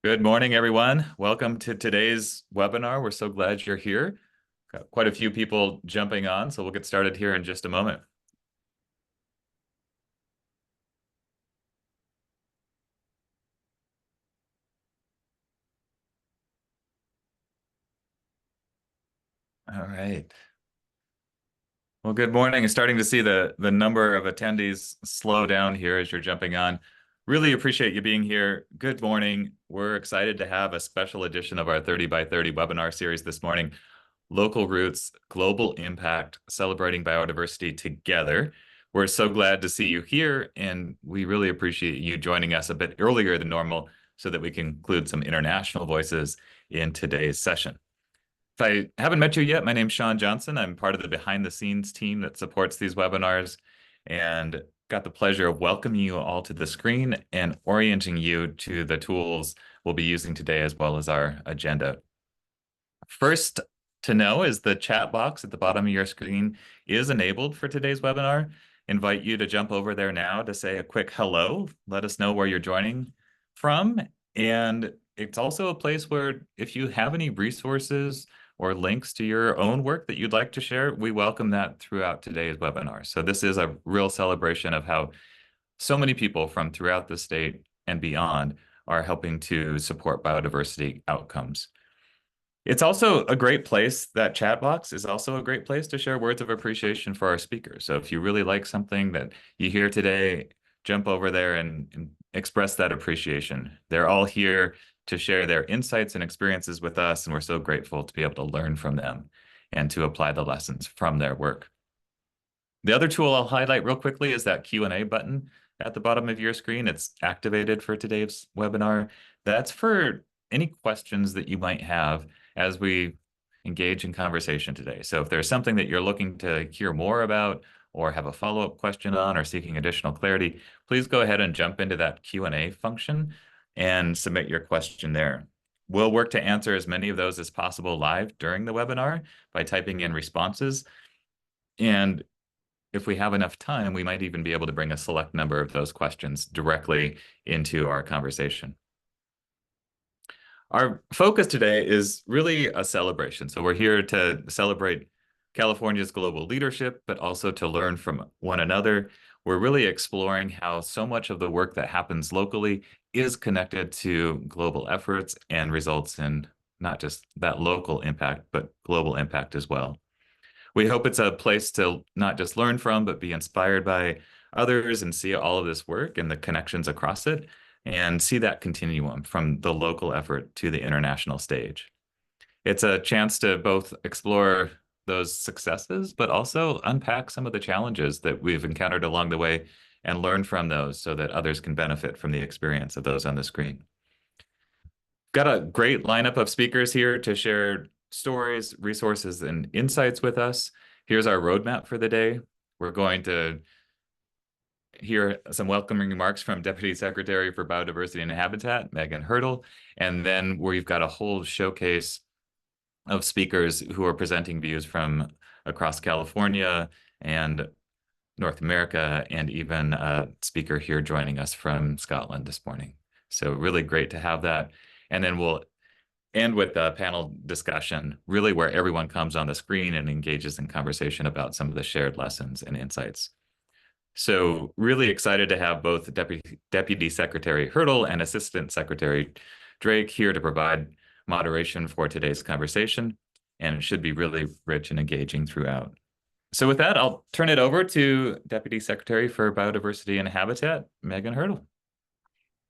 Good morning, everyone. Welcome to today's webinar. We're so glad you're here. Got quite a few people jumping on, so we'll get started here in just a moment. All right. Well, good morning. I'm starting to see the number of attendees slow down here as you're jumping on. Really appreciate you being here. Good morning. We're excited to have a special edition of our 30 by 30 webinar series this morning. Local Roots, Global Impact, Celebrating Biodiversity Together. We're so glad to see you here, and we really appreciate you joining us a bit earlier than normal so that we can include some international voices in today's session. If I haven't met you yet, my name's Sean Johnson. I'm part of the behind the scenes team that supports these webinars and got the pleasure of welcoming you all to the screen and orienting you to the tools we'll be using today as well as our agenda. First to know is the chat box at the bottom of your screen is enabled for today's webinar. Invite you to jump over there now to say a quick hello. Let us know where you're joining from. And it's also a place where if you have any resources or links to your own work that you'd like to share, we welcome that throughout today's webinar. So this is a real celebration of how so many people from throughout the state and beyond are helping to support biodiversity outcomes. It's also a great place, that chat box is also a great place to share words of appreciation for our speakers. So if you really like something that you hear today, jump over there and express that appreciation. They're all here to share their insights and experiences with us, and we're so grateful to be able to learn from them and to apply the lessons from their work. The other tool I'll highlight real quickly is that Q&A button at the bottom of your screen. It's activated for today's webinar. That's for any questions that you might have as we engage in conversation today. So if there's something that you're looking to hear more about or have a follow-up question on or seeking additional clarity, please go ahead and jump into that Q&A function and submit your question there. We'll work to answer as many of those as possible live during the webinar by typing in responses. And if we have enough time, we might even be able to bring a select number of those questions directly into our conversation. Our focus today is really a celebration. So we're here to celebrate California's global leadership, but also to learn from one another. We're really exploring how so much of the work that happens locally is connected to global efforts and results in not just that local impact, but global impact as well. We hope it's a place to not just learn from, but be inspired by others and see all of this work and the connections across it and see that continuum from the local effort to the international stage. It's a chance to both explore those successes, but also unpack some of the challenges that we've encountered along the way and learn from those so that others can benefit from the experience of those on the screen. Got a great lineup of speakers here to share stories, resources, and insights with us. Here's our roadmap for the day. We're going to hear some welcoming remarks from Deputy Secretary for Biodiversity and Habitat, Megan Hurdle, and then we've got a whole showcase of speakers who are presenting views from across California and North America, and even a speaker here joining us from Scotland this morning. So really great to have that. And then we'll end with a panel discussion, really where everyone comes on the screen and engages in conversation about some of the shared lessons and insights. So really excited to have both Deputy Secretary Hurdle and Assistant Secretary Drake here to provide moderation for today's conversation, and it should be really rich and engaging throughout. So with that, I'll turn it over to Deputy Secretary for Biodiversity and Habitat, Megan Hurdle.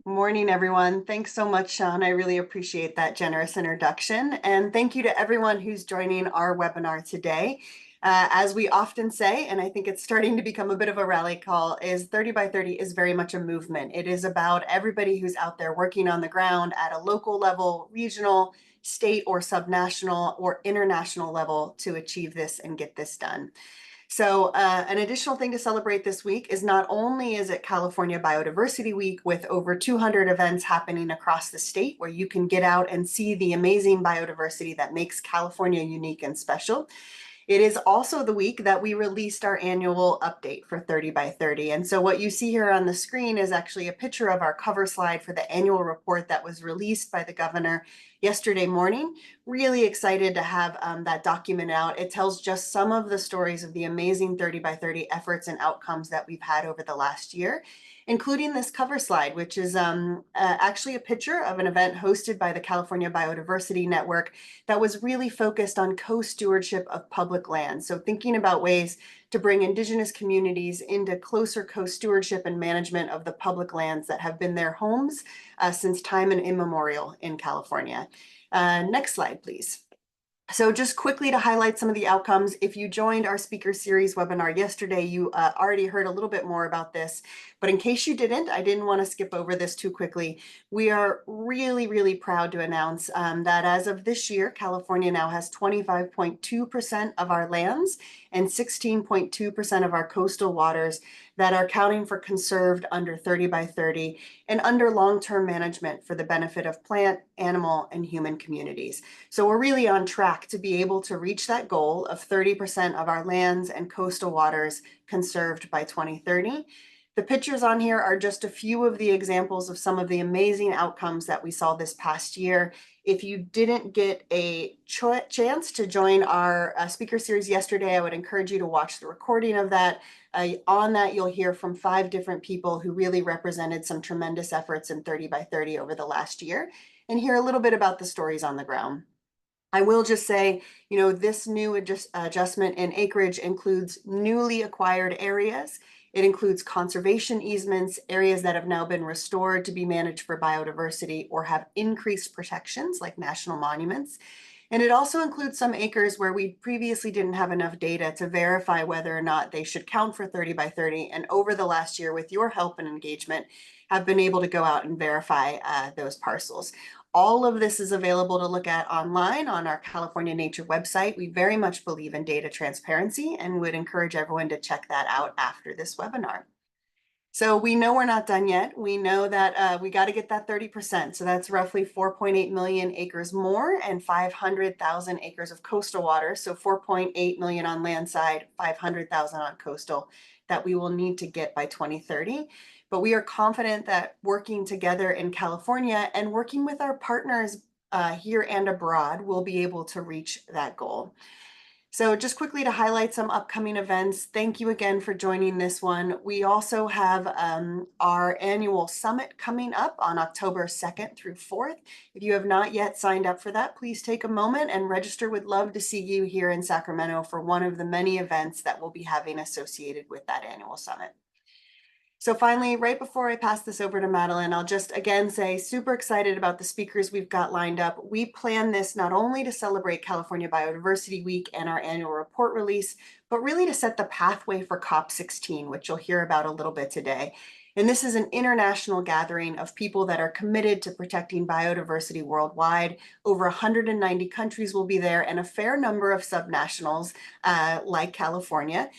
Morning, everyone. Thanks so much, Sean. I really appreciate that generous introduction. And thank you to everyone who's joining our webinar today. As we often say, and I think it's starting to become a bit of a rally call, is 30 by 30 is very much a movement. It is about everybody who's out there working on the ground at a local level, regional, state, or subnational or international level to achieve this and get this done. So an additional thing to celebrate this week is not only is it California Biodiversity Week with over 200 events happening across the state where you can get out and see the amazing biodiversity that makes California unique and special. It is also the week that we released our annual update for 30 by 30. And so what you see here on the screen is actually a picture of our cover slide for the annual report that was released by the governor yesterday morning. Really excited to have that document out. It tells just some of the stories of the amazing 30 by 30 efforts and outcomes that we've had over the last year, including this cover slide, which is actually a picture of an event hosted by the California Biodiversity Network that was really focused on co-stewardship of public land. So thinking about ways to bring Indigenous communities into closer co-stewardship and management of the public lands that have been their homes since time immemorial in California. Next slide, please. So just quickly to highlight some of the outcomes, if you joined our speaker series webinar yesterday, you already heard a little bit more about this, but in case you didn't, I didn't want to skip over this too quickly. We are really, really proud to announce that as of this year, California now has 25.2% of our lands and 16.2% of our coastal waters that are counting for conserved under 30 by 30 and under long-term management for the benefit of plant, animal, and human communities. So we're really on track to be able to reach that goal of 30% of our lands and coastal waters conserved by 2030. The pictures on here are just a few of the examples of some of the amazing outcomes that we saw this past year. If you didn't get a chance to join our speaker series yesterday, I would encourage you to watch the recording of that. On that, you'll hear from 5 different people who really represented some tremendous efforts in 30 by 30 over the last year, and hear a little bit about the stories on the ground. I will just say, this new adjustment in acreage includes newly acquired areas. It includes conservation easements, areas that have now been restored to be managed for biodiversity or have increased protections like national monuments. And it also includes some acres where we previously didn't have enough data to verify whether or not they should count for 30 by 30. And over the last year, with your help and engagement, have been able to go out and verify those parcels. All of this is available to look at online on our California Nature website. We very much believe in data transparency and would encourage everyone to check that out after this webinar. So we know we're not done yet. We know that we got to get that 30%. So that's roughly 4.8 million acres more and 500,000 acres of coastal water. So 4.8 million on land side, 500,000 on coastal that we will need to get by 2030. But we are confident that working together in California and working with our partners here and abroad, we'll be able to reach that goal. So just quickly to highlight some upcoming events, thank you again for joining this one. We also have our annual summit coming up on October 2nd through 4th. If you have not yet signed up for that, please take a moment and register. We'd love to see you here in Sacramento for one of the many events that we'll be having associated with that annual summit. So finally, right before I pass this over to Madeline, I'll just again say super excited about the speakers we've got lined up. We plan this not only to celebrate California Biodiversity Week and our annual report release, but really to set the pathway for COP16, which you'll hear about a little bit today. And this is an international gathering of people that are committed to protecting biodiversity worldwide. Over 190 countries will be there and a fair number of subnationals like California.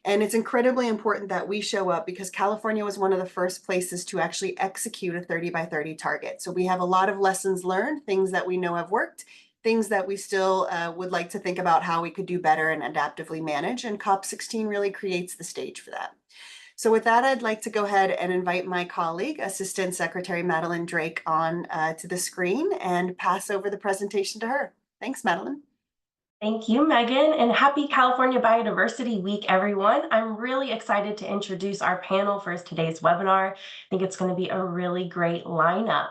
And it's incredibly important that we show up because California was one of the first places to actually execute a 30 by 30 target. So we have a lot of lessons learned, things that we know have worked, things that we still would like to think about how we could do better and adaptively manage. And COP16 really creates the stage for that. So with that, I'd like to go ahead and invite my colleague, Assistant Secretary Madeline Drake, on to the screen and pass over the presentation to her. Thanks, Madeline. Thank you, Megan, and happy California Biodiversity Week, everyone. I'm really excited to introduce our panel for today's webinar. I think it's going to be a really great lineup.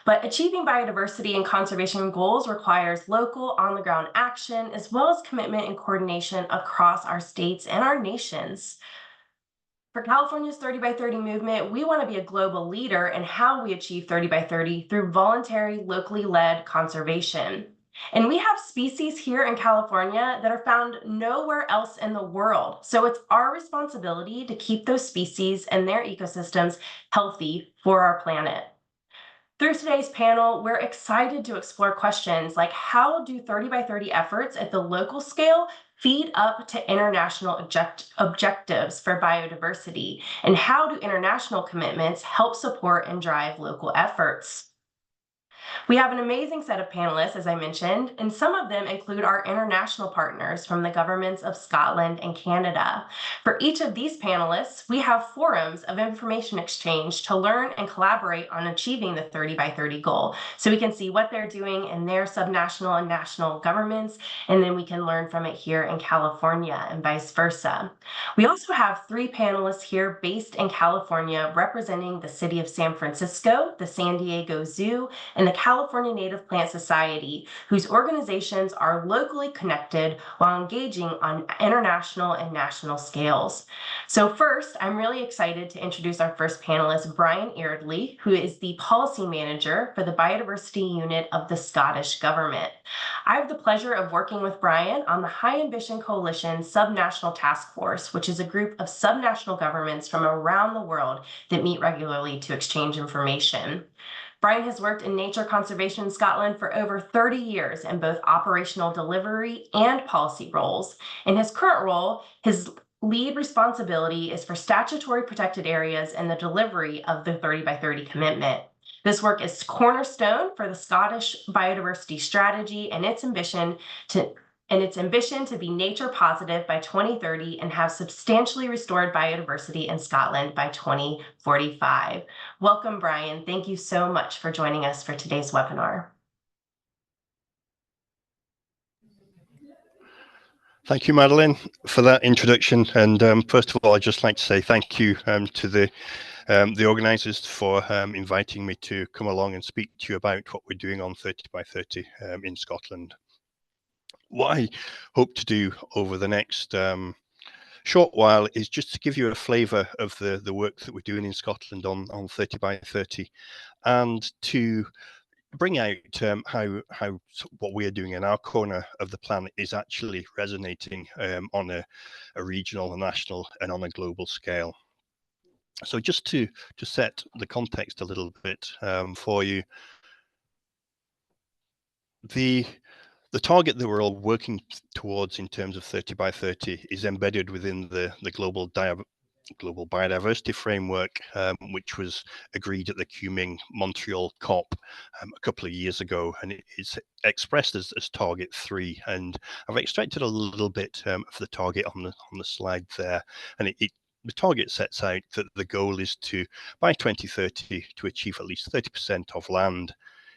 But achieving biodiversity and conservation goals requires local, on-the-ground action, as well as commitment and coordination across our states and our nations. For California's 30 by 30 movement, we want to be a global leader in how we achieve 30 by 30 through voluntary, locally led conservation. And we have species here in California that are found nowhere else in the world. So it's our responsibility to keep those species and their ecosystems healthy for our planet. Through today's panel, we're excited to explore questions like how do 30 by 30 efforts at the local scale feed up to international objectives for biodiversity? And how do international commitments help support and drive local efforts? We have an amazing set of panelists, as I mentioned, and some of them include our international partners from the governments of Scotland and Canada. For each of these panelists, we have forums of information exchange to learn and collaborate on achieving the 30 by 30 goal. So we can see what they're doing in their subnational and national governments, and then we can learn from it here in California and vice versa. We also have 3 panelists here based in California representing the city of San Francisco, the San Diego Zoo, and the California Native Plant Society, whose organizations are locally connected while engaging on international and national scales. So first, I'm really excited to introduce our first panelist, Brian Eardley, who is the policy manager for the biodiversity unit of the Scottish government. I have the pleasure of working with Brian on the High Ambition Coalition Subnational Task Force, which is a group of subnational governments from around the world that meet regularly to exchange information. Brian has worked in nature conservation in Scotland for over 30 years in both operational delivery and policy roles. In his current role, his lead responsibility is for statutory protected areas and the delivery of the 30 by 30 commitment. This work is cornerstone for the Scottish biodiversity strategy and its ambition to be nature positive by 2030 and have substantially restored biodiversity in Scotland by 2045. Welcome, Brian. Thank you so much for joining us for today's webinar. Thank you, Madeline, for that introduction. And first of all, I'd just like to say thank you to the organisers for inviting me to come along and speak to you about what we're doing on 30 by 30 in Scotland. What I hope to do over the next short while is just to give you a flavour of the work that we're doing in Scotland on 30 by 30, and to bring out how what we are doing in our corner of the planet is actually resonating on a regional, a national, and on a global scale. So just to set the context a little bit for you, the target that we're all working towards in terms of 30 by 30 is embedded within the global biodiversity framework, which was agreed at the Kunming Montreal COP a couple of years ago, and it's expressed as target 3. And I've extracted a little bit of the target on the slide there, and the target sets out that the goal is to, by 2030, to achieve at least 30% of land,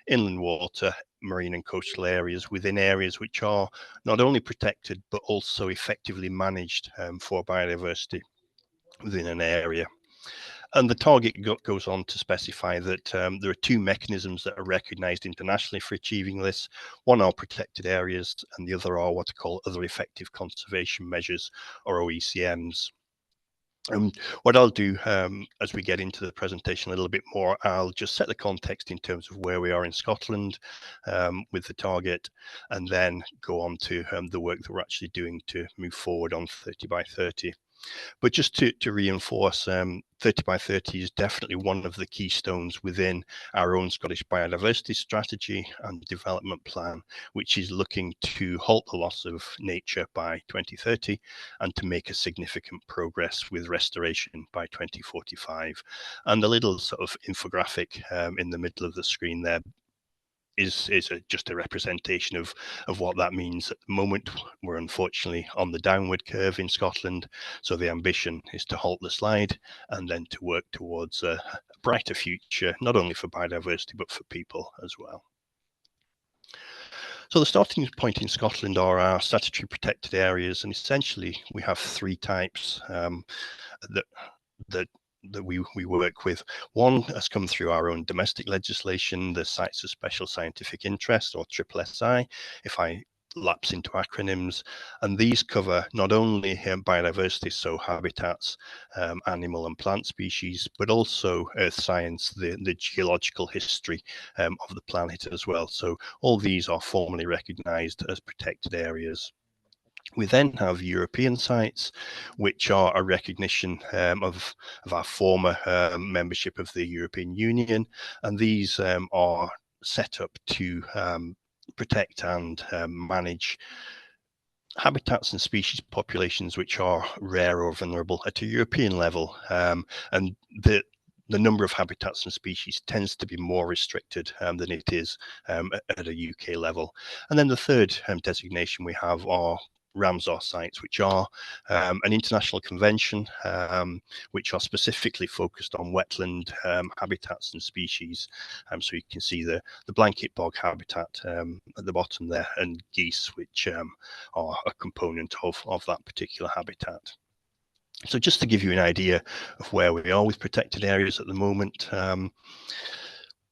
inland water, marine and coastal areas within areas which are not only protected but also effectively managed for biodiversity within an area. And the target goes on to specify that there are 2 mechanisms that are recognized internationally for achieving this. One are protected areas, and the other are what are called other effective conservation measures, or OECMs. What I'll do as we get into the presentation a little bit more, I'll just set the context in terms of where we are in Scotland with the target, and then go on to the work that we're actually doing to move forward on 30 by 30. But just to reinforce, 30 by 30 is definitely one of the keystones within our own Scottish biodiversity strategy and development plan, which is looking to halt the loss of nature by 2030 and to make a significant progress with restoration by 2045. And the little sort of infographic in the middle of the screen there is just a representation of what that means. At the moment, we're unfortunately on the downward curve in Scotland, so the ambition is to halt the slide and then to work towards a brighter future, not only for biodiversity but for people as well. So the starting point in Scotland are our statutory protected areas, and essentially we have 3 types that we work with. One has come through our own domestic legislation, the Sites of Special Scientific Interest, or SSSI, if I lapse into acronyms, and these cover not only biodiversity, so habitats, animal and plant species, but also earth science, the geological history of the planet as well. So all these are formally recognized as protected areas. We then have European sites, which are a recognition of our former membership of the European Union, and these are set up to protect and manage habitats and species populations which are rare or vulnerable at a European level. And the number of habitats and species tends to be more restricted than it is at a UK level. And then the third designation we have are Ramsar sites, which are an international convention which are specifically focused on wetland habitats and species. So you can see the blanket bog habitat at the bottom there, and geese, which are a component of that particular habitat. So just to give you an idea of where we are with protected areas at the moment,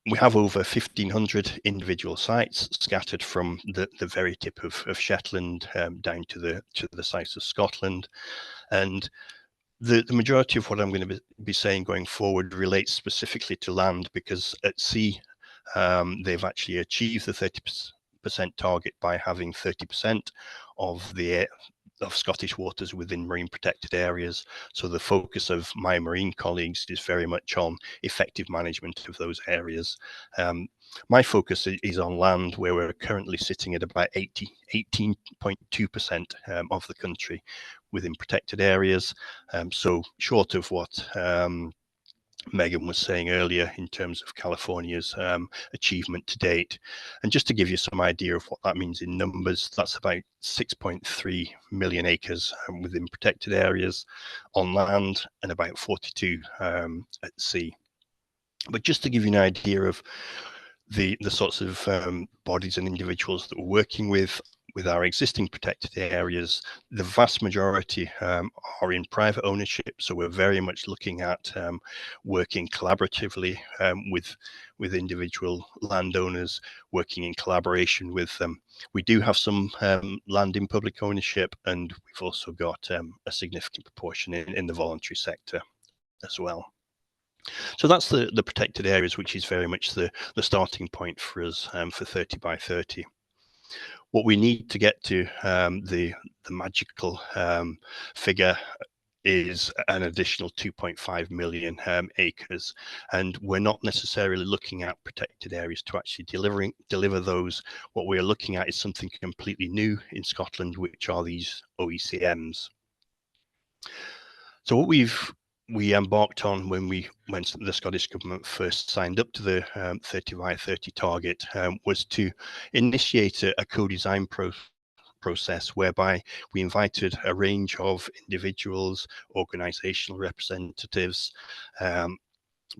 we have over 1,500 individual sites scattered from the very tip of Shetland down to the sites of Scotland. And the majority of what I'm going to be saying going forward relates specifically to land, because at sea, they've actually achieved the 30% target by having 30% of Scottish waters within marine protected areas. So the focus of my marine colleagues is very much on effective management of those areas. My focus is on land, where we're currently sitting at about 18.2% of the country within protected areas. So short of what Megan was saying earlier in terms of California's achievement to date. And just to give you some idea of what that means in numbers, that's about 6.3 million acres within protected areas on land, and about 42 at sea. But just to give you an idea of the sorts of bodies and individuals that we're working with our existing protected areas, the vast majority are in private ownership. So we're very much looking at working collaboratively with individual landowners, working in collaboration with them. We do have some land in public ownership, and we've also got a significant proportion in the voluntary sector as well. So that's the protected areas, which is very much the starting point for us for 30 by 30. What we need to get to the magical figure is an additional 2.5 million acres, and we're not necessarily looking at protected areas to actually deliver those. What we're looking at is something completely new in Scotland, which are these OECMs. So what we embarked on when the Scottish Government first signed up to the 30 by 30 target was to initiate a co-design process whereby we invited a range of individuals, organisational representatives,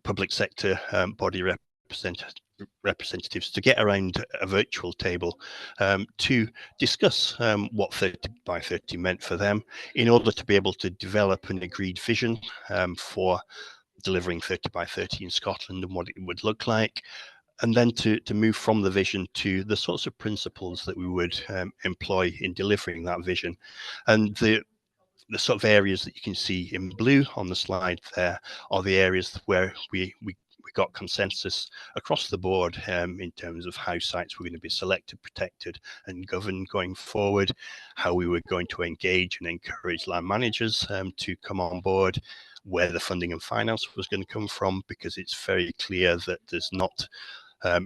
public sector body representatives to get around a virtual table to discuss what 30 by 30 meant for them, in order to be able to develop an agreed vision for delivering 30 by 30 in Scotland and what it would look like, and then to move from the vision to the sorts of principles that we would employ in delivering that vision. And the sort of areas that you can see in blue on the slide there are the areas where we got consensus across the board in terms of how sites were going to be selected, protected and governed going forward, how we were going to engage and encourage land managers to come on board, where the funding and finance was going to come from, because it's very clear that there's not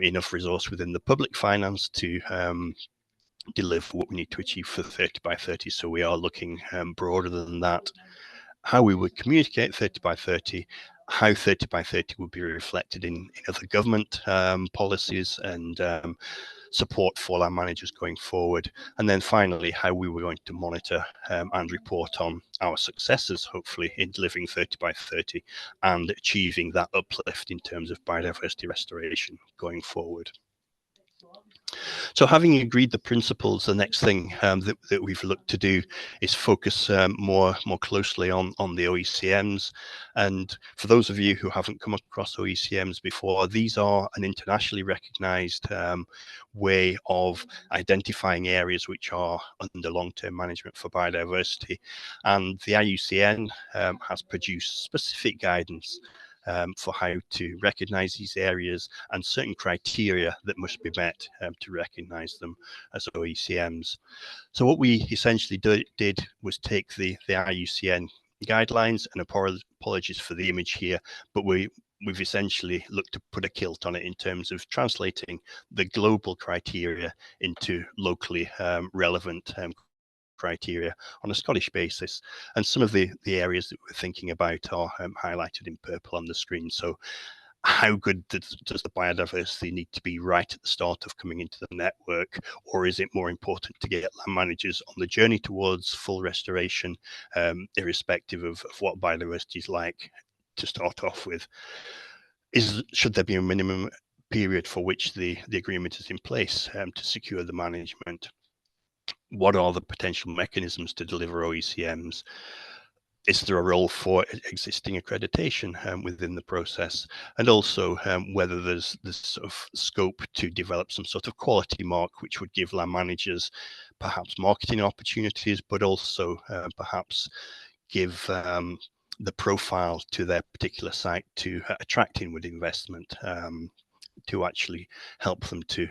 enough resource within the public finance to deliver what we need to achieve for 30 by 30. So we are looking broader than that. How we would communicate 30 by 30, how 30 by 30 would be reflected in other government policies and support for land managers going forward. And then finally, how we were going to monitor and report on our successes, hopefully, in delivering 30 by 30 and achieving that uplift in terms of biodiversity restoration going forward. So having agreed the principles, the next thing that we've looked to do is focus more closely on the OECMs. And for those of you who haven't come across OECMs before, these are an internationally recognized way of identifying areas which are under long-term management for biodiversity. And the IUCN has produced specific guidance for how to recognize these areas and certain criteria that must be met to recognize them as OECMs. So what we essentially did was take the IUCN guidelines, and apologies for the image here, but we've essentially looked to put a kilt on it in terms of translating the global criteria into locally relevant criteria on a Scottish basis. And some of the areas that we're thinking about are highlighted in purple on the screen. So how good does the biodiversity need to be right at the start of coming into the network, or is it more important to get land managers on the journey towards full restoration, irrespective of what biodiversity is like to start off with? Should there be a minimum period for which the agreement is in place to secure the management? What are the potential mechanisms to deliver OECMs? Is there a role for existing accreditation within the process? And also whether there's this sort of scope to develop some sort of quality mark, which would give land managers perhaps marketing opportunities, but also perhaps give the profile to their particular site to attract inward investment, to actually help them to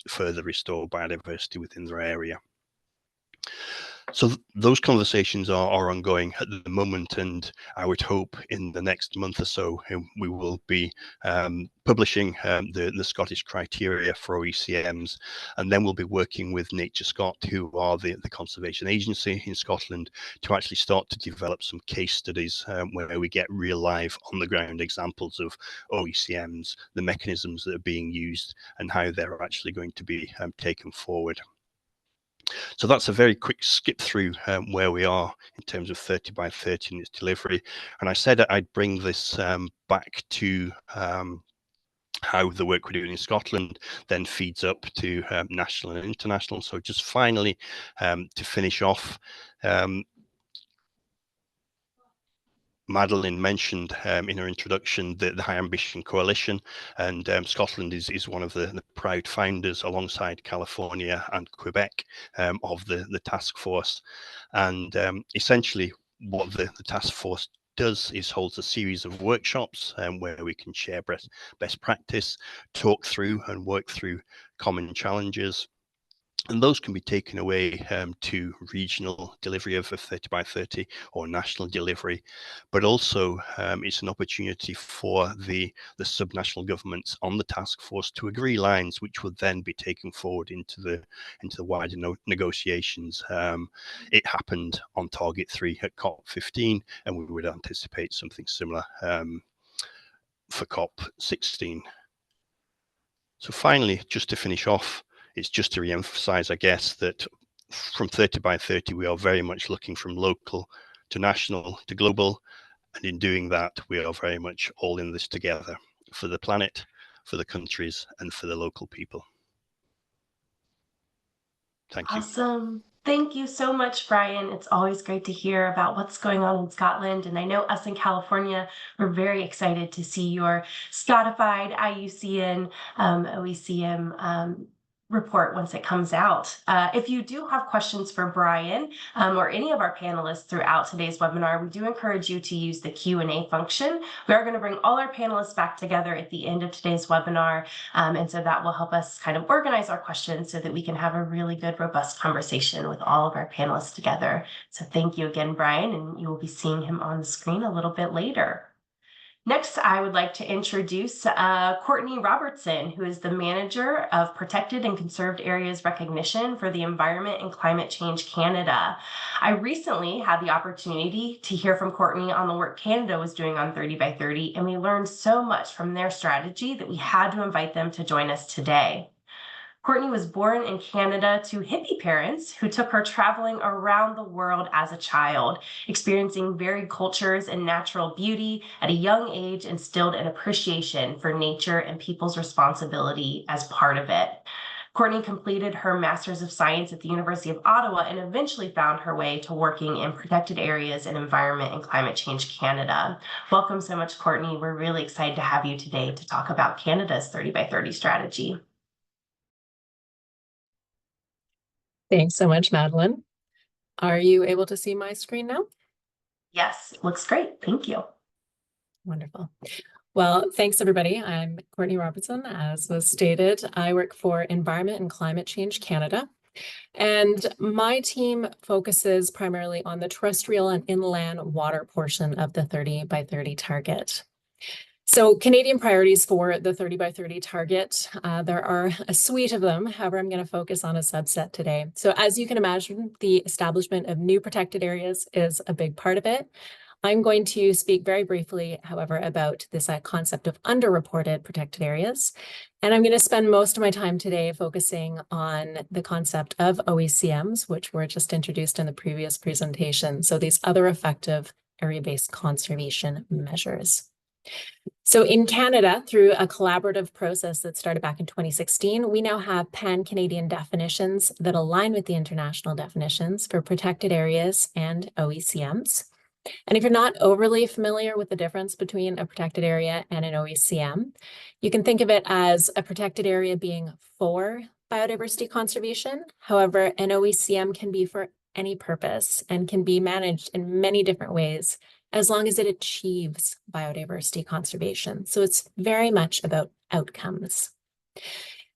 further restore biodiversity within their area. So those conversations are ongoing at the moment, and I would hope in the next month or so we will be publishing the Scottish criteria for OECMs, and then we'll be working with Nature Scot, who are the conservation agency in Scotland, to actually start to develop some case studies where we get real live on the ground examples of OECMs, the mechanisms that are being used, and how they're actually going to be taken forward. So that's a very quick skip through where we are in terms of 30 by 30 and its delivery. And I said I'd bring this back to how the work we're doing in Scotland then feeds up to national and international. So just finally, to finish off, Madeline mentioned in her introduction the High Ambition Coalition, and Scotland is one of the proud founders, alongside California and Quebec, of the task force. And essentially what the task force does is holds a series of workshops where we can share best practice, talk through and work through common challenges. And those can be taken away to regional delivery of 30 by 30 or national delivery, but also it's an opportunity for the subnational governments on the task force to agree lines, which would then be taken forward into the wider negotiations. It happened on Target 3 at COP15, and we would anticipate something similar for COP16. So finally, just to finish off, it's just to re-emphasize, I guess, that from 30 by 30, we are very much looking from local to national to global. And in doing that, we are very much all in this together for the planet, for the countries, and for the local people. Thank you. Awesome. Thank you so much, Brian. It's always great to hear about what's going on in Scotland. And I know us in California, we're very excited to see your Scotified IUCN OECM report once it comes out. If you do have questions for Brian or any of our panelists throughout today's webinar, we do encourage you to use the Q&A function. We are going to bring all our panelists back together at the end of today's webinar, and so that will help us kind of organize our questions so that we can have a really good, robust conversation with all of our panelists together. So thank you again, Brian, and you will be seeing him on the screen a little bit later. Next, I would like to introduce Courtney Robertson, who is the Manager of Protected and Conserved Areas Recognition for the Environment and Climate Change Canada. I recently had the opportunity to hear from Courtney on the work Canada was doing on 30 by 30, and we learned so much from their strategy that we had to invite them to join us today. Courtney was born in Canada to hippie parents who took her traveling around the world as a child, experiencing varied cultures and natural beauty. At a young age, instilled an appreciation for nature and people's responsibility as part of it. Courtney completed her Master's of Science at the University of Ottawa and eventually found her way to working in protected areas in Environment and Climate Change Canada. Welcome so much, Courtney. We're really excited to have you today to talk about Canada's 30 by 30 strategy. Thanks so much, Madeline. Are you able to see my screen now? Yes, it looks great. Thank you. Wonderful. Well, thanks, everybody. I'm Courtney Robertson. As was stated, I work for Environment and Climate Change Canada, and my team focuses primarily on the terrestrial and inland water portion of the 30 by 30 target. So Canadian priorities for the 30 by 30 target, there are a suite of them. However, I'm going to focus on a subset today. So as you can imagine, the establishment of new protected areas is a big part of it. I'm going to speak very briefly, however, about this concept of underreported protected areas. And I'm going to spend most of my time today focusing on the concept of OECMs, which were just introduced in the previous presentation. So these other effective area-based conservation measures. So in Canada, through a collaborative process that started back in 2016, we now have pan-Canadian definitions that align with the international definitions for protected areas and OECMs. And if you're not overly familiar with the difference between a protected area and an OECM, you can think of it as a protected area being for biodiversity conservation. However, an OECM can be for any purpose and can be managed in many different ways as long as it achieves biodiversity conservation. So it's very much about outcomes.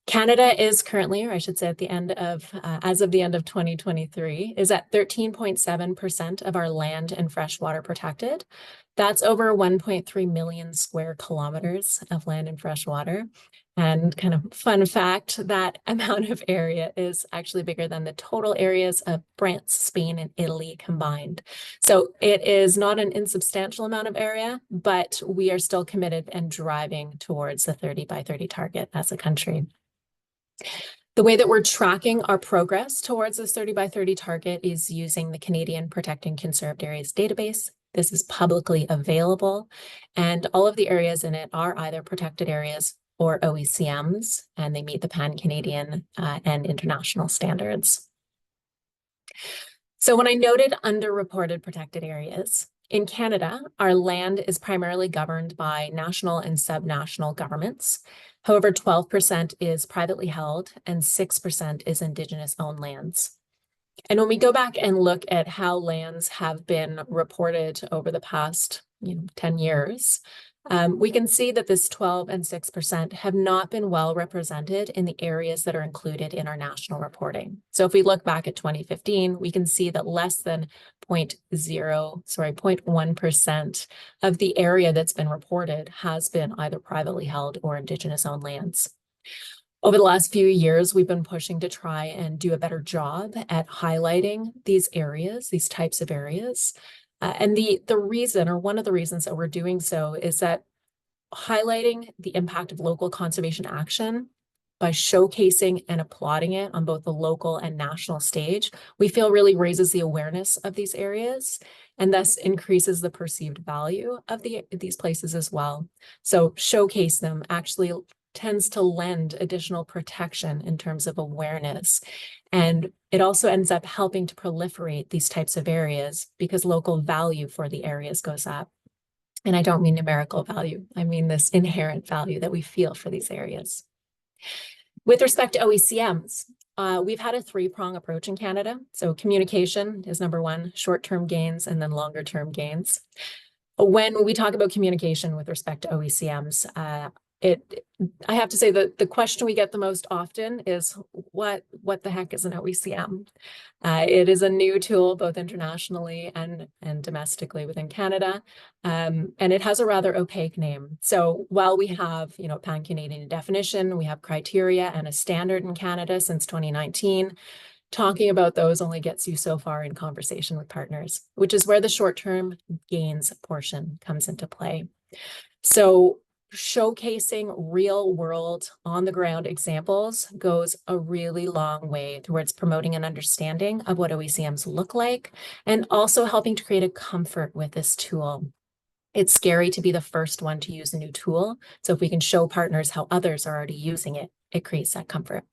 Canada is currently, or I should say at the end of, as of the end of 2023, is at 13.7% of our land and freshwater protected. That's over 1.3 million square kilometers of land and freshwater. And kind of fun fact, that amount of area is actually bigger than the total areas of France, Spain, and Italy combined. So it is not an insubstantial amount of area, but we are still committed and driving towards the 30 by 30 target as a country. The way that we're tracking our progress towards this 30 by 30 target is using the Canadian Protecting Conserved Areas database. This is publicly available, and all of the areas in it are either protected areas or OECMs, and they meet the pan-Canadian and international standards. So when I noted underreported protected areas, in Canada, our land is primarily governed by national and subnational governments. However, 12% is privately held and 6% is Indigenous-owned lands. And when we go back and look at how lands have been reported over the past 10 years, we can see that this 12 and 6% have not been well represented in the areas that are included in our national reporting. So if we look back at 2015, we can see that less than 0.1% of the area that's been reported has been either privately held or Indigenous-owned lands. Over the last few years, we've been pushing to try and do a better job at highlighting these areas, these types of areas. And the reason, or one of the reasons that we're doing so, is that highlighting the impact of local conservation action by showcasing and applauding it on both the local and national stage, we feel really raises the awareness of these areas and thus increases the perceived value of these places as well. So showcase them actually tends to lend additional protection in terms of awareness. And it also ends up helping to proliferate these types of areas because local value for the areas goes up. And I don't mean numerical value. I mean this inherent value that we feel for these areas. With respect to OECMs, we've had a three-prong approach in Canada. So communication is number one, short-term gains, and then longer-term gains. When we talk about communication with respect to OECMs, I have to say that the question we get the most often is what the heck is an OECM? It is a new tool both internationally and domestically within Canada, and it has a rather opaque name. So while we have pan-Canadian definition, we have criteria and a standard in Canada since 2019. Talking about those only gets you so far in conversation with partners, which is where the short-term gains portion comes into play. So showcasing real world on the ground examples goes a really long way towards promoting an understanding of what OECMs look like and also helping to create a comfort with this tool. It's scary to be the first one to use a new tool. So if we can show partners how others are already using it, it creates that comfort.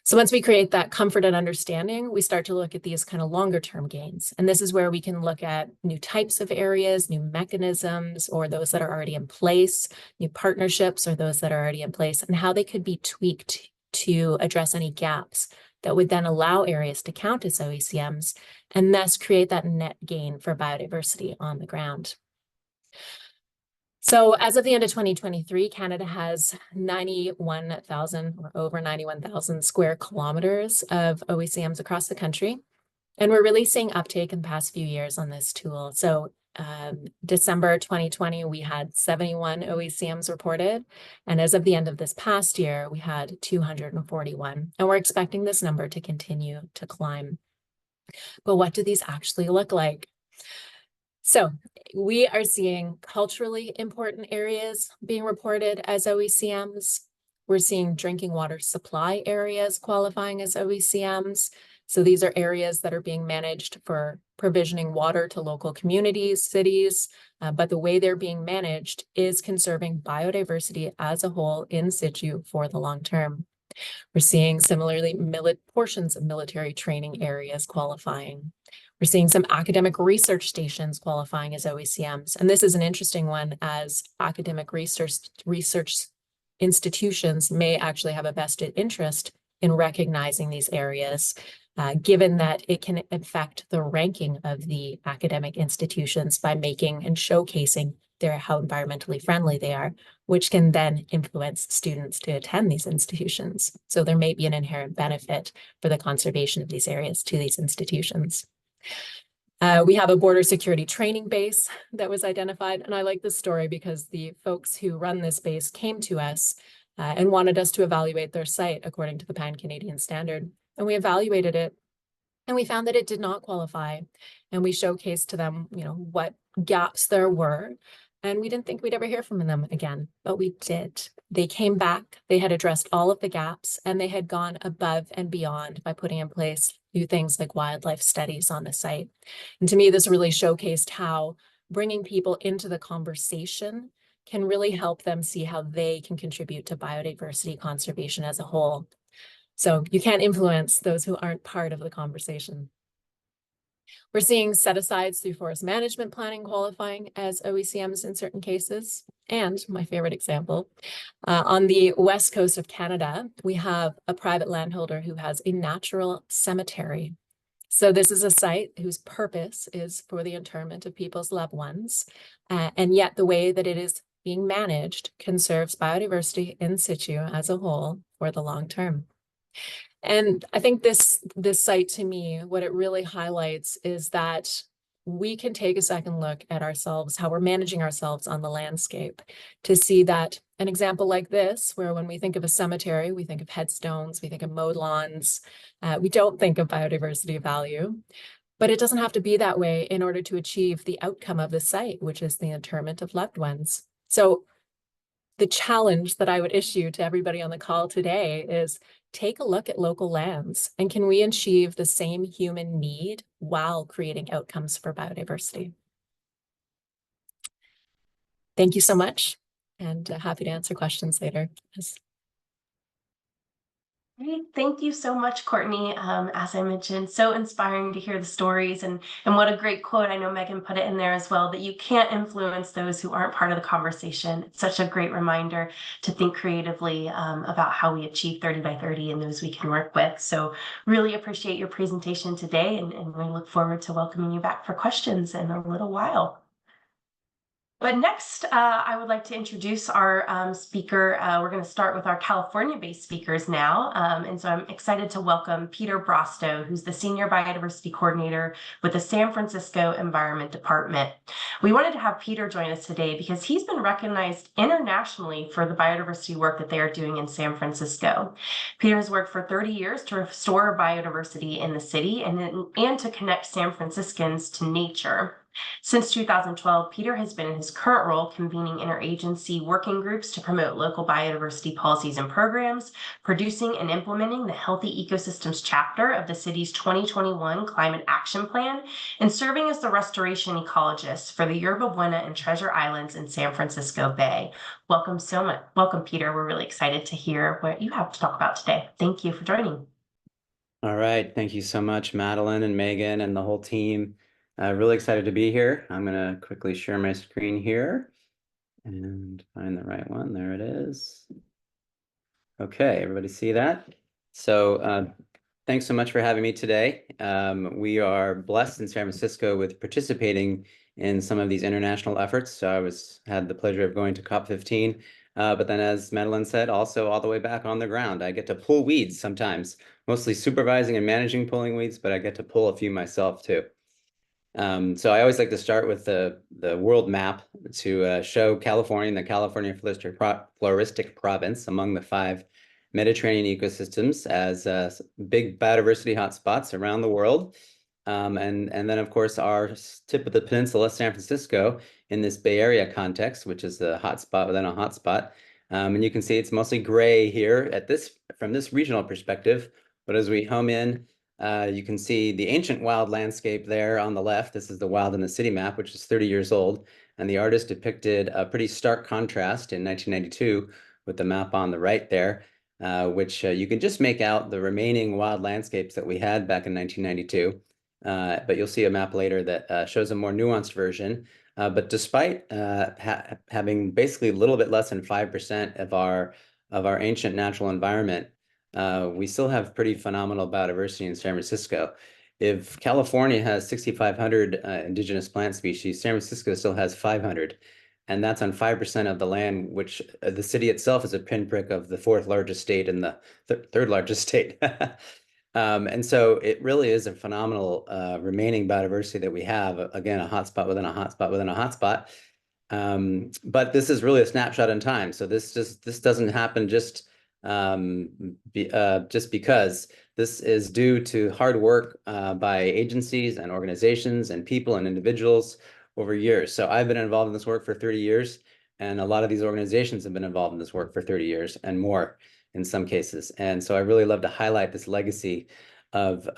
So once we create that comfort and understanding, we start to look at these kind of longer term gains. And this is where we can look at new types of areas, new mechanisms, or those that are already in place, new partnerships, or those that are already in place, and how they could be tweaked to address any gaps that would then allow areas to count as OECMs and thus create that net gain for biodiversity on the ground. So as of the end of 2023, Canada has 91,000 or over 91,000 square kilometers of OECMs across the country. And we're really seeing uptake in the past few years on this tool. So December 2020, we had 71 OECMs reported. And as of the end of this past year, we had 241. And we're expecting this number to continue to climb. But what do these actually look like? So we are seeing culturally important areas being reported as OECMs. We're seeing drinking water supply areas qualifying as OECMs. So these are areas that are being managed for provisioning water to local communities, cities, but the way they're being managed is conserving biodiversity as a whole in situ for the long term. We're seeing similarly portions of military training areas qualifying. We're seeing some academic research stations qualifying as OECMs. And this is an interesting one, as academic research institutions may actually have a vested interest in recognizing these areas, given that it can affect the ranking of the academic institutions by making and showcasing how environmentally friendly they are, which can then influence students to attend these institutions. So there may be an inherent benefit for the conservation of these areas to these institutions. We have a border security training base that was identified. And I like this story because the folks who run this base came to us and wanted us to evaluate their site according to the Pan-Canadian standard. And we evaluated it and we found that it did not qualify. And we showcased to them, what gaps there were. And we didn't think we'd ever hear from them again, but we did. They came back, they had addressed all of the gaps, and they had gone above and beyond by putting in place new things like wildlife studies on the site. And to me, this really showcased how bringing people into the conversation can really help them see how they can contribute to biodiversity conservation as a whole. So you can't influence those who aren't part of the conversation. We're seeing set-asides through forest management planning qualifying as OECMs in certain cases. And my favorite example, on the west coast of Canada, we have a private landholder who has a natural cemetery. So this is a site whose purpose is for the interment of people's loved ones. And yet the way that it is being managed conserves biodiversity in situ as a whole for the long term. And I think this site, to me, what it really highlights is that we can take a second look at ourselves, how we're managing ourselves on the landscape, to see that an example like this, where when we think of a cemetery, we think of headstones, we think of mowed lawns, we don't think of biodiversity value, but it doesn't have to be that way in order to achieve the outcome of the site, which is the interment of loved ones. So the challenge that I would issue to everybody on the call today is take a look at local lands, and can we achieve the same human need while creating outcomes for biodiversity? Thank you so much, and happy to answer questions later. Great. Thank you so much, Courtney. As I mentioned, so inspiring to hear the stories, and what a great quote. I know Megan put it in there as well, that you can't influence those who aren't part of the conversation. It's such a great reminder to think creatively about how we achieve 30 by 30 and those we can work with. So really appreciate your presentation today, and we look forward to welcoming you back for questions in a little while. But next, I would like to introduce our speaker. We're going to start with our California-based speakers now. And so I'm excited to welcome Peter Brostow, who's the Senior Biodiversity Coordinator with the San Francisco Environment Department. We wanted to have Peter join us today because he's been recognized internationally for the biodiversity work that they are doing in San Francisco. Peter has worked for 30 years to restore biodiversity in the city and to connect San Franciscans to nature. Since 2012, Peter has been in his current role convening interagency working groups to promote local biodiversity policies and programs, producing and implementing the Healthy Ecosystems chapter of the city's 2021 Climate Action Plan, and serving as the restoration ecologist for the Yerba Buena and Treasure Islands in San Francisco Bay. Welcome so much. Welcome, Peter. We're really excited to hear what you have to talk about today. Thank you for joining. All right. Thank you so much, Madeline and Megan and the whole team. Really excited to be here. I'm going to quickly share my screen here and find the right one. There it is. Okay, everybody see that? So thanks so much for having me today. We are blessed in San Francisco with participating in some of these international efforts. So I had the pleasure of going to COP15. But then, as Madeline said, also all the way back on the ground. I get to pull weeds sometimes, mostly supervising and managing pulling weeds, but I get to pull a few myself too. So I always like to start with the world map to show California and the California floristic province among the 5 Mediterranean ecosystems as big biodiversity hotspots around the world. And then, of course, our tip of the peninsula, San Francisco, in this Bay Area context, which is the hotspot within a hotspot. And you can see it's mostly gray here from this regional perspective. But as we home in, you can see the ancient wild landscape there on the left. This is the wild in the city map, which is 30 years old. And the artist depicted a pretty stark contrast in 1992 with the map on the right there, which you can just make out the remaining wild landscapes that we had back in 1992. But you'll see a map later that shows a more nuanced version. But despite having basically a little bit less than 5% of our ancient natural environment, we still have pretty phenomenal biodiversity in San Francisco. If California has 6,500 indigenous plant species, San Francisco still has 500. And that's on 5% of the land, which the city itself is a pinprick of the 4th largest state and the third largest state. And so it really is a phenomenal remaining biodiversity that we have. Again, a hotspot within a hotspot within a hotspot. But this is really a snapshot in time. So this doesn't happen just because. This is due to hard work by agencies and organizations and people and individuals over years. So I've been involved in this work for 30 years, and a lot of these organizations have been involved in this work for 30 years and more in some cases. And so I really love to highlight this legacy of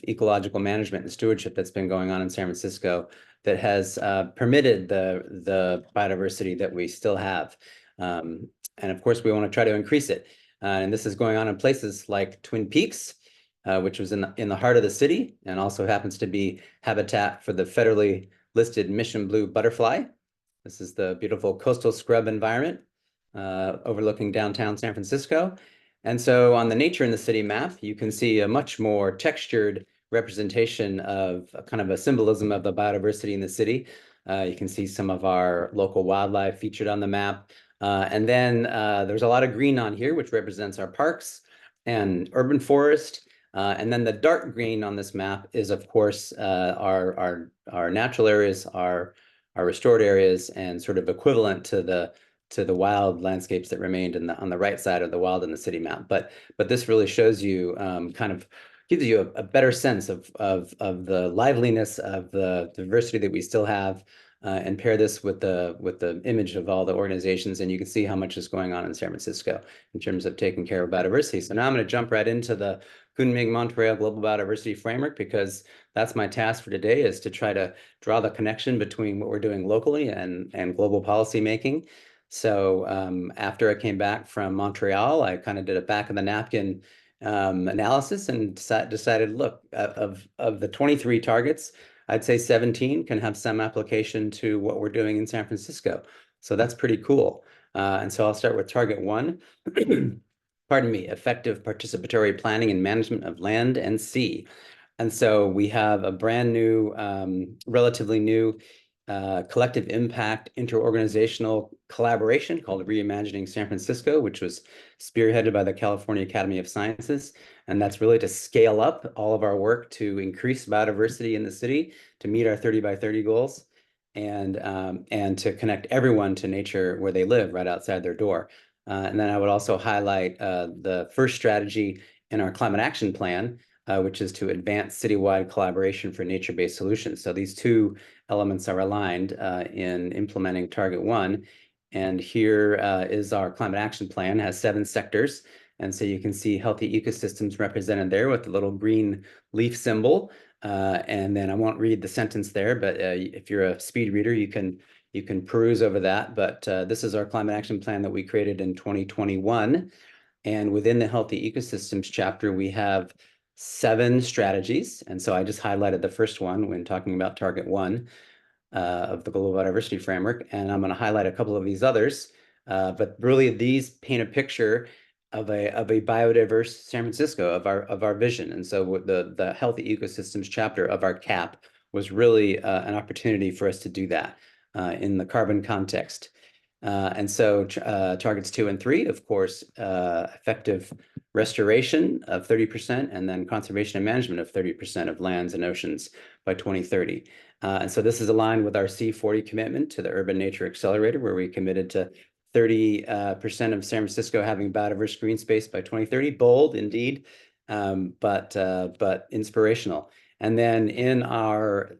ecological management and stewardship that's been going on in San Francisco that has permitted the biodiversity that we still have. And of course, we want to try to increase it. And this is going on in places like Twin Peaks, which was in the heart of the city, and also happens to be habitat for the federally listed Mission Blue butterfly. This is the beautiful coastal scrub environment overlooking downtown San Francisco. And so on the nature in the city map, you can see a much more textured representation of kind of a symbolism of the biodiversity in the city. You can see some of our local wildlife featured on the map. And then there's a lot of green on here, which represents our parks and urban forest. And then the dark green on this map is, of course, our natural areas, our restored areas, and sort of equivalent to the wild landscapes that remained on the right side of the wild in the city map. But this really shows you kind of gives you a better sense of the liveliness of the diversity that we still have, and pair this with the image of all the organizations, and you can see how much is going on in San Francisco in terms of taking care of biodiversity. So now I'm going to jump right into the Kunming-Montreal Global Biodiversity Framework, because that's my task for today, is to try to draw the connection between what we're doing locally and global policy making. So after I came back from Montreal, I kind of did a back of the napkin analysis and decided, look, of the 23 targets, I'd say 17 can have some application to what we're doing in San Francisco. So that's pretty cool. And so I'll start with target 1. Pardon me, effective participatory planning and management of land and sea. And so we have a brand new, relatively new collective impact interorganizational collaboration called Reimagining San Francisco, which was spearheaded by the California Academy of Sciences. And that's really to scale up all of our work to increase biodiversity in the city, to meet our 30 by 30 goals, and to connect everyone to nature where they live, right outside their door. And then I would also highlight the first strategy in our climate action plan, which is to advance citywide collaboration for nature-based solutions. So these two elements are aligned in implementing target 1. And here is our climate action plan. It has 7 sectors. And so you can see healthy ecosystems represented there with the little green leaf symbol. And then I won't read the sentence there, but if you're a speed reader, you can peruse over that. But this is our climate action plan that we created in 2021. And within the healthy ecosystems chapter, we have 7 strategies. And so I just highlighted the first one when talking about target 1 of the Global Biodiversity Framework. And I'm going to highlight a couple of these others. But really, these paint a picture of a biodiverse San Francisco, of our vision. And so the healthy ecosystems chapter of our CAP was really an opportunity for us to do that in the carbon context. And so targets 2 and 3, of course, effective restoration of 30%, and then conservation and management of 30% of lands and oceans by 2030. And so this is aligned with our C40 commitment to the Urban Nature Accelerator, where we committed to 30% of San Francisco having biodiverse green space by 2030. Bold indeed, but inspirational. And then in our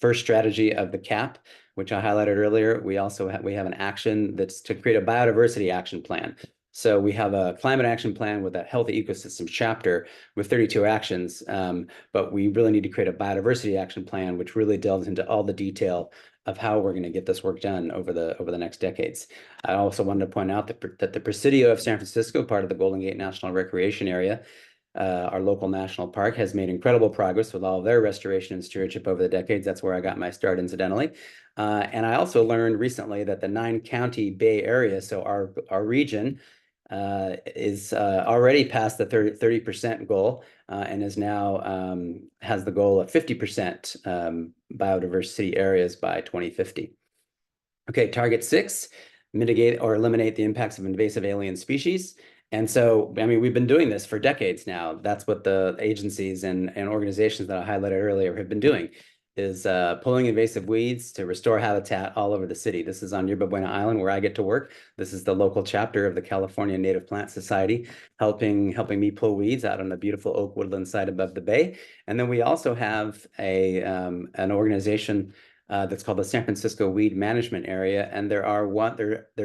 first strategy of the CAP, which I highlighted earlier, we also have an action that's to create a biodiversity action plan. So we have a climate action plan with a healthy ecosystems chapter with 32 actions, but we really need to create a biodiversity action plan, which really delves into all the detail of how we're going to get this work done over the next decades. I also wanted to point out that the Presidio of San Francisco, part of the Golden Gate National Recreation Area, our local national park, has made incredible progress with all of their restoration and stewardship over the decades. That's where I got my start, incidentally. And I also learned recently that the 9-county Bay Area, so our region, is already past the 30% goal and is now has the goal of 50% biodiversity areas by 2050. Okay, target 6, mitigate or eliminate the impacts of invasive alien species. And so, I mean, we've been doing this for decades now. That's what the agencies and organizations that I highlighted earlier have been doing, is pulling invasive weeds to restore habitat all over the city. This is on Yerba Buena Island, where I get to work. This is the local chapter of the California Native Plant Society, helping me pull weeds out on the beautiful oak woodland site above the bay. And then we also have an organization that's called the San Francisco Weed Management Area, and there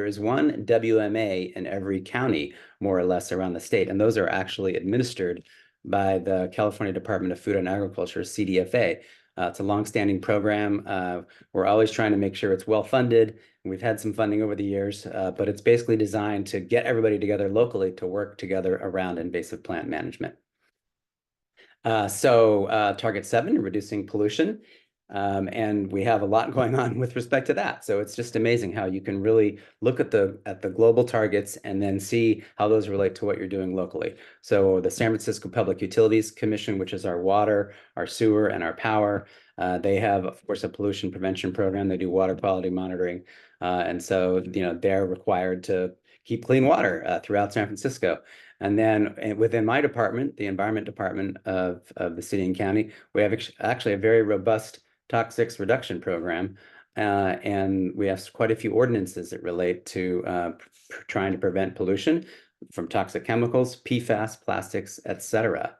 is one WMA in every county, more or less, around the state, and those are actually administered by the California Department of Food and Agriculture, CDFA. It's a longstanding program. We're always trying to make sure it's well funded. We've had some funding over the years, but it's basically designed to get everybody together locally to work together around invasive plant management. Target 7, reducing pollution. And we have a lot going on with respect to that. So it's just amazing how you can really look at the global targets and then see how those relate to what you're doing locally. So the San Francisco Public Utilities Commission, which is our water, our sewer, and our power, they have, of course, a pollution prevention program. They do water quality monitoring. And so, they're required to keep clean water throughout San Francisco. And then within my department, the environment department of the city and county, we have actually a very robust toxics reduction program, and we have quite a few ordinances that relate to trying to prevent pollution from toxic chemicals, PFAS, plastics, etc.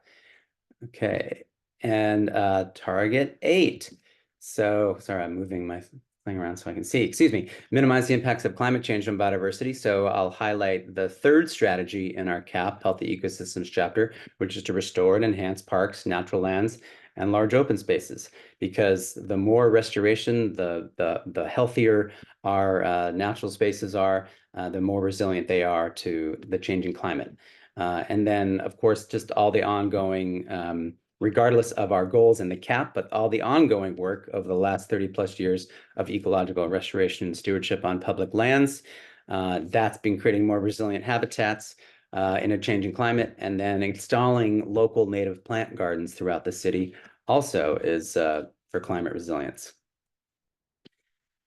Okay, and target 8. So sorry, I'm moving my thing around so I can see. Excuse me. Minimize the impacts of climate change on biodiversity. So I'll highlight the third strategy in our CAP, Healthy Ecosystems chapter, which is to restore and enhance parks, natural lands, and large open spaces, because the more restoration, the healthier our natural spaces are, the more resilient they are to the changing climate. And then, of course, just all the ongoing, regardless of our goals in the CAP, but all the ongoing work of the last 30+ years of ecological restoration and stewardship on public lands. That's been creating more resilient habitats in a changing climate, and then installing local native plant gardens throughout the city also is for climate resilience.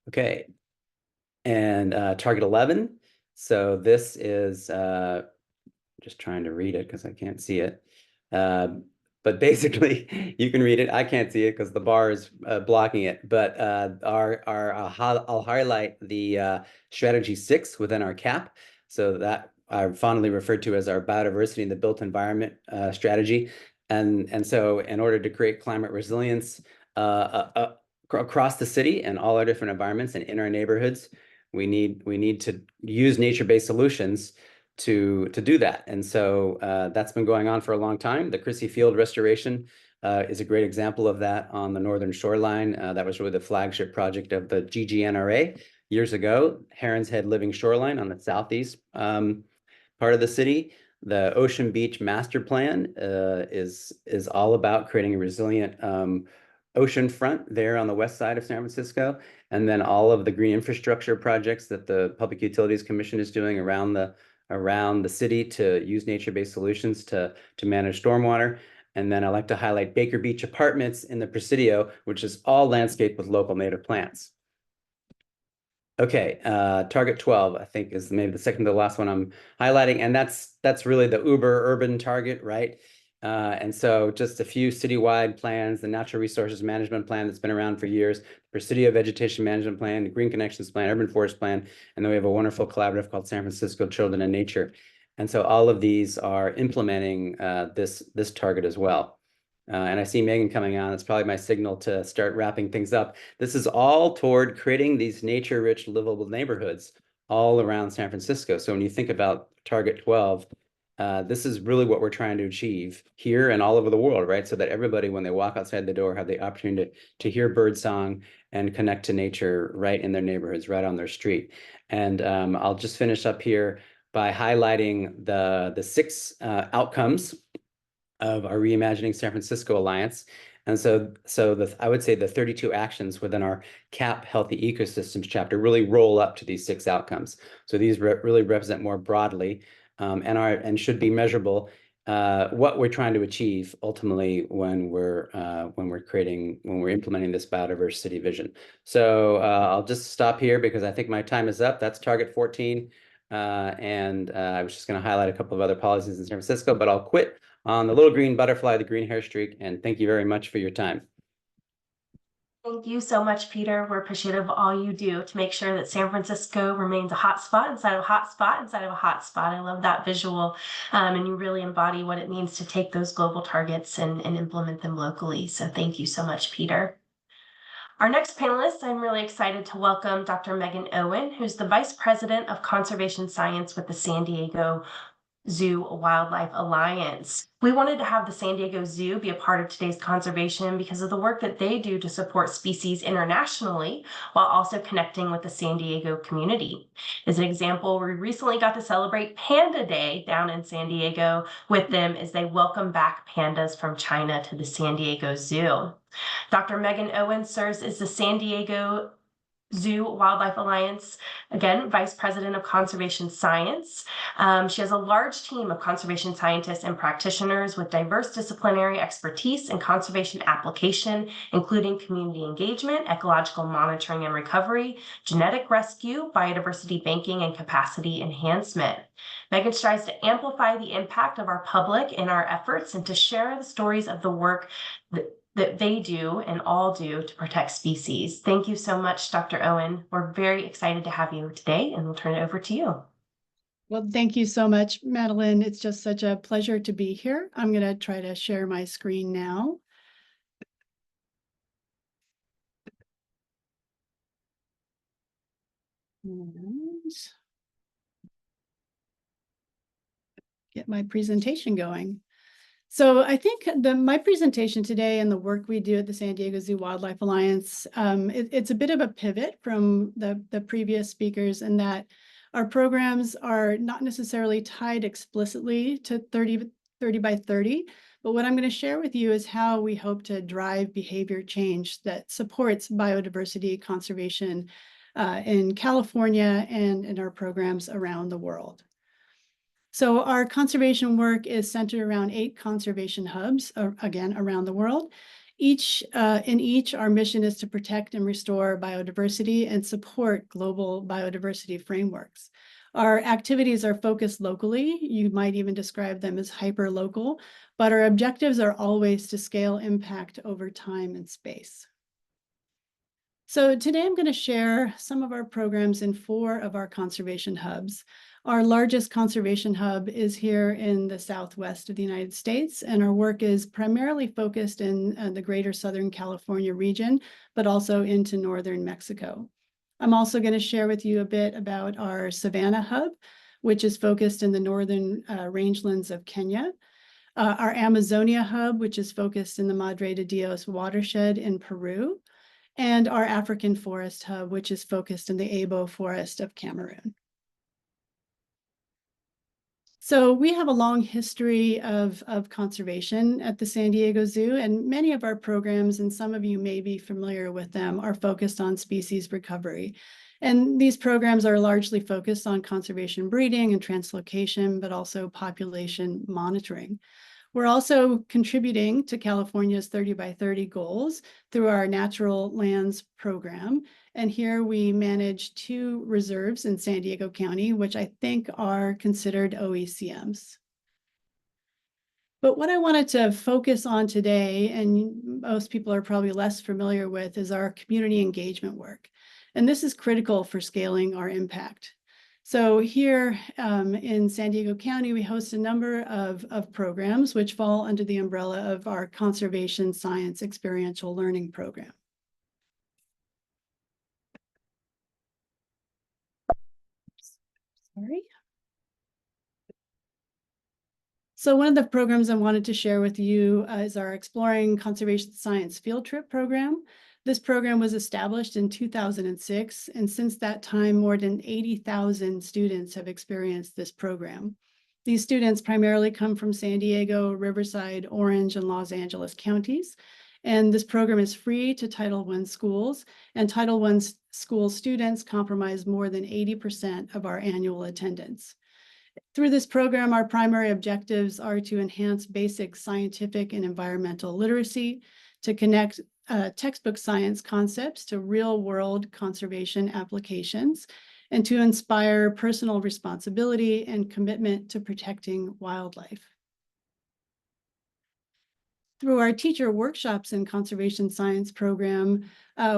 Okay, and target 11. So this is, just trying to read it because I can't see it. But basically, you can read it. I can't see it because the bar is blocking it. But I'll highlight the strategy 6 within our CAP. So that I fondly referred to as our biodiversity in the built environment strategy. And so in order to create climate resilience across the city and all our different environments and in our neighborhoods, we need to use nature-based solutions to do that. And so that's been going on for a long time. The Crissy Field restoration is a great example of that on the northern shoreline. That was really the flagship project of the GGNRA years ago. Heron's Head Living Shoreline on the southeast part of the city. The Ocean Beach Master Plan is all about creating a resilient ocean front there on the west side of San Francisco. And then all of the green infrastructure projects that the Public Utilities Commission is doing around the city to use nature-based solutions to manage stormwater. And then I like to highlight Baker Beach Apartments in the Presidio, which is all landscaped with local native plants. Okay, target 12, I think, is maybe the second to the last one I'm highlighting, and that's really the uber urban target, right? And so just a few citywide plans, the Natural Resources Management Plan that's been around for years, Presidio Vegetation Management Plan, the Green Connections Plan, Urban Forest Plan, and then we have a wonderful collaborative called San Francisco Children and Nature. And so all of these are implementing this target as well. And I see Megan coming on. It's probably my signal to start wrapping things up. This is all toward creating these nature-rich, livable neighborhoods all around San Francisco. So when you think about Target 12, this is really what we're trying to achieve here and all over the world, right? So that everybody, when they walk outside the door, have the opportunity to hear birdsong and connect to nature right in their neighborhoods, right on their street. And I'll just finish up here by highlighting the 6 outcomes of our Reimagining San Francisco Alliance. And so I would say the 32 actions within our CAP Healthy Ecosystems chapter really roll up to these 6 outcomes. So these really represent more broadly and should be measurable what we're trying to achieve ultimately when we're implementing this biodiversity vision. So I'll just stop here because I think my time is up. That's target 14. And I was just going to highlight a couple of other policies in San Francisco, but I'll quit on the little green butterfly, the green hair streak, and thank you very much for your time. Thank you so much, Peter. We're appreciative of all you do to make sure that San Francisco remains a hot spot inside of a hot spot inside of a hot spot. I love that visual. And you really embody what it means to take those global targets and implement them locally. So thank you so much, Peter. Our next panelist, I'm really excited to welcome Dr. Megan Owen, who's the Vice President of Conservation Science with the San Diego Zoo Wildlife Alliance. We wanted to have the San Diego Zoo be a part of today's conversation because of the work that they do to support species internationally while also connecting with the San Diego community. As an example, we recently got to celebrate Panda Day down in San Diego with them as they welcome back pandas from China to the San Diego Zoo. Dr. Megan Owen serves as the San Diego Zoo Wildlife Alliance, again, Vice President of Conservation Science. She has a large team of conservation scientists and practitioners with diverse disciplinary expertise in conservation application, including community engagement, ecological monitoring and recovery, genetic rescue, biodiversity banking, and capacity enhancement. Megan strives to amplify the impact of our public in our efforts and to share the stories of the work that they do and all do to protect species. Thank you so much, Dr. Owen. We're very excited to have you today, and we'll turn it over to you. Well, thank you so much, Madeline. It's just such a pleasure to be here. I'm going to try to share my screen now. And get my presentation going. So I think my presentation today and the work we do at the San Diego Zoo Wildlife Alliance, it's a bit of a pivot from the previous speakers in that our programs are not necessarily tied explicitly to 30 by 30, but what I'm going to share with you is how we hope to drive behavior change that supports biodiversity conservation in California and in our programs around the world. So our conservation work is centered around 8 conservation hubs, again, around the world. In each, our mission is to protect and restore biodiversity and support global biodiversity frameworks. Our activities are focused locally. You might even describe them as hyper-local, but our objectives are always to scale impact over time and space. So today I'm going to share some of our programs in 4 of our conservation hubs. Our largest conservation hub is here in the southwest of the United States, and our work is primarily focused in the greater Southern California region, but also into northern Mexico. I'm also going to share with you a bit about our Savannah hub, which is focused in the northern rangelands of Kenya, our Amazonia hub, which is focused in the Madre de Dios watershed in Peru, and our African Forest Hub, which is focused in the Abo Forest of Cameroon. So we have a long history of conservation at the San Diego Zoo, and many of our programs, and some of you may be familiar with them, are focused on species recovery. And these programs are largely focused on conservation breeding and translocation, but also population monitoring. We're also contributing to California's 30 by 30 goals through our Natural Lands program. And here we manage 2 reserves in San Diego County, which I think are considered OECMs. But what I wanted to focus on today, and most people are probably less familiar with, is our community engagement work. And this is critical for scaling our impact. So here in San Diego County, we host a number of programs which fall under the umbrella of our Conservation Science Experiential Learning Program. Sorry. So one of the programs I wanted to share with you is our Exploring Conservation Science Field Trip program. This program was established in 2006, and since that time, more than 80,000 students have experienced this program. These students primarily come from San Diego, Riverside, Orange, and Los Angeles counties. And this program is free to Title I schools, and Title I school students comprise more than 80% of our annual attendance. Through this program, our primary objectives are to enhance basic scientific and environmental literacy, to connect textbook science concepts to real-world conservation applications, and to inspire personal responsibility and commitment to protecting wildlife. Through our teacher workshops and conservation science program,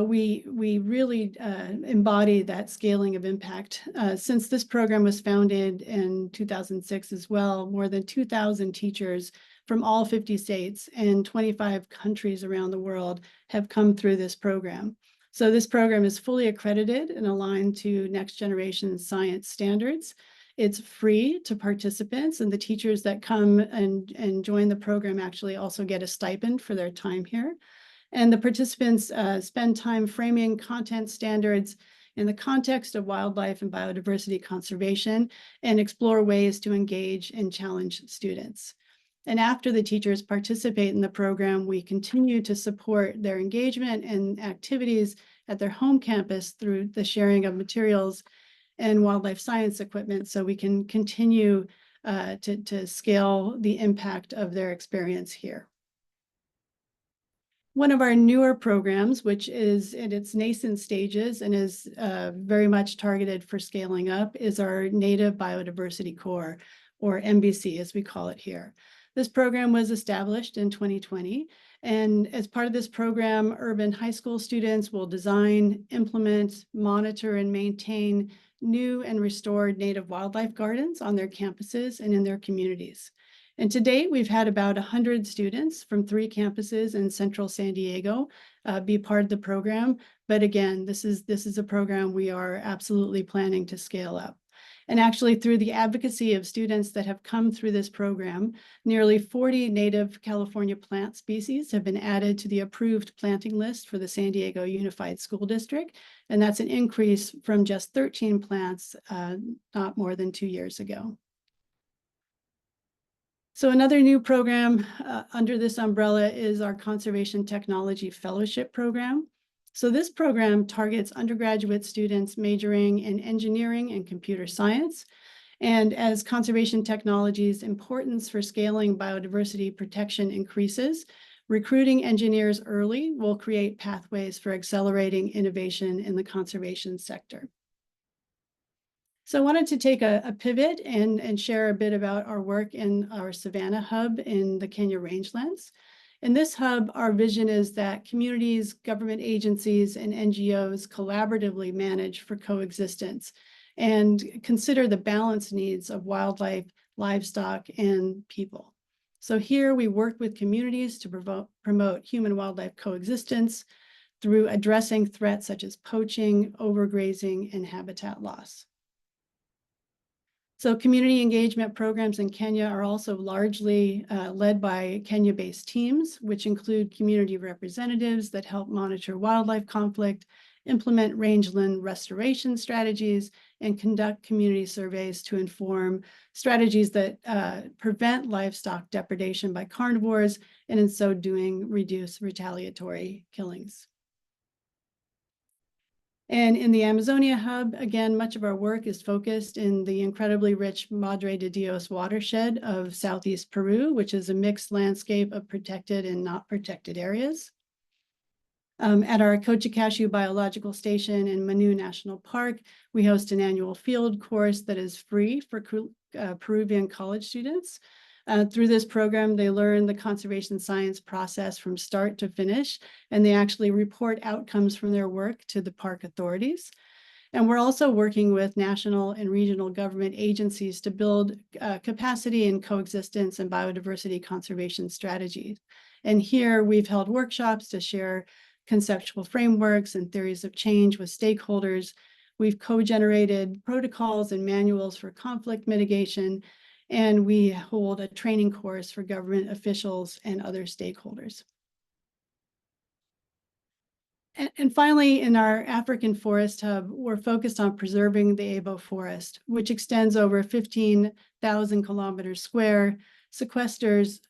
we really embody that scaling of impact. Since this program was founded in 2006 as well, more than 2,000 teachers from all 50 states and 25 countries around the world have come through this program. So this program is fully accredited and aligned to next generation science standards. It's free to participants, and the teachers that come and join the program actually also get a stipend for their time here. And the participants spend time framing content standards in the context of wildlife and biodiversity conservation and explore ways to engage and challenge students. And after the teachers participate in the program, we continue to support their engagement and activities at their home campus through the sharing of materials and wildlife science equipment, so we can continue to scale the impact of their experience here. One of our newer programs, which is in its nascent stages and is very much targeted for scaling up, is our Native Biodiversity Core, or NBC as we call it here. This program was established in 2020, and as part of this program, urban high school students will design, implement, monitor, and maintain new and restored native wildlife gardens on their campuses and in their communities. And to date, we've had about 100 students from 3 campuses in central San Diego be part of the program. But again, this is a program we are absolutely planning to scale up. And actually, through the advocacy of students that have come through this program, nearly 40 native California plant species have been added to the approved planting list for the San Diego Unified School District. And that's an increase from just 13 plants not more than 2 years ago. So another new program under this umbrella is our Conservation Technology Fellowship Program. So this program targets undergraduate students majoring in engineering and computer science. And as conservation technology's importance for scaling biodiversity protection increases, recruiting engineers early will create pathways for accelerating innovation in the conservation sector. So I wanted to take a pivot and share a bit about our work in our Savannah Hub in the Kenya Rangelands. In this hub, our vision is that communities, government agencies, and NGOs collaboratively manage for coexistence and consider the balance needs of wildlife, livestock, and people. So here we work with communities to promote human-wildlife coexistence through addressing threats such as poaching, overgrazing, and habitat loss. So community engagement programs in Kenya are also largely led by Kenya-based teams, which include community representatives that help monitor wildlife conflict, implement rangeland restoration strategies, and conduct community surveys to inform strategies that prevent livestock depredation by carnivores, and in so doing, reduce retaliatory killings. And in the Amazonia Hub, again, much of our work is focused in the incredibly rich Madre de Dios watershed of Southeast Peru, which is a mixed landscape of protected and not protected areas. At our Cochicashu Biological Station in Manu National Park, we host an annual field course that is free for Peruvian college students. Through this program, they learn the conservation science process from start to finish, and they actually report outcomes from their work to the park authorities. And we're also working with national and regional government agencies to build capacity and coexistence and biodiversity conservation strategies. And here we've held workshops to share conceptual frameworks and theories of change with stakeholders. We've co-generated protocols and manuals for conflict mitigation, and we hold a training course for government officials and other stakeholders. And finally, in our African Forest Hub, we're focused on preserving the Abo Forest, which extends over 15,000 kilometers square, sequesters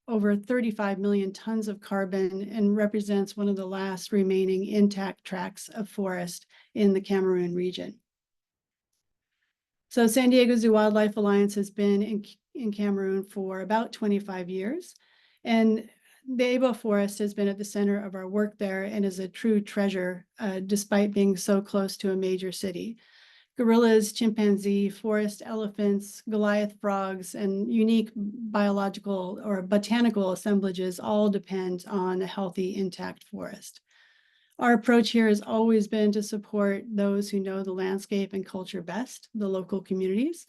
over 35 million tons of carbon, and represents one of the last remaining intact tracts of forest in the Cameroon region. So San Diego Zoo Wildlife Alliance has been in Cameroon for about 25 years, and the Abo Forest has been at the center of our work there and is a true treasure, despite being so close to a major city. Gorillas, chimpanzee, forest elephants, Goliath frogs, and unique biological or botanical assemblages all depend on a healthy, intact forest. Our approach here has always been to support those who know the landscape and culture best, the local communities.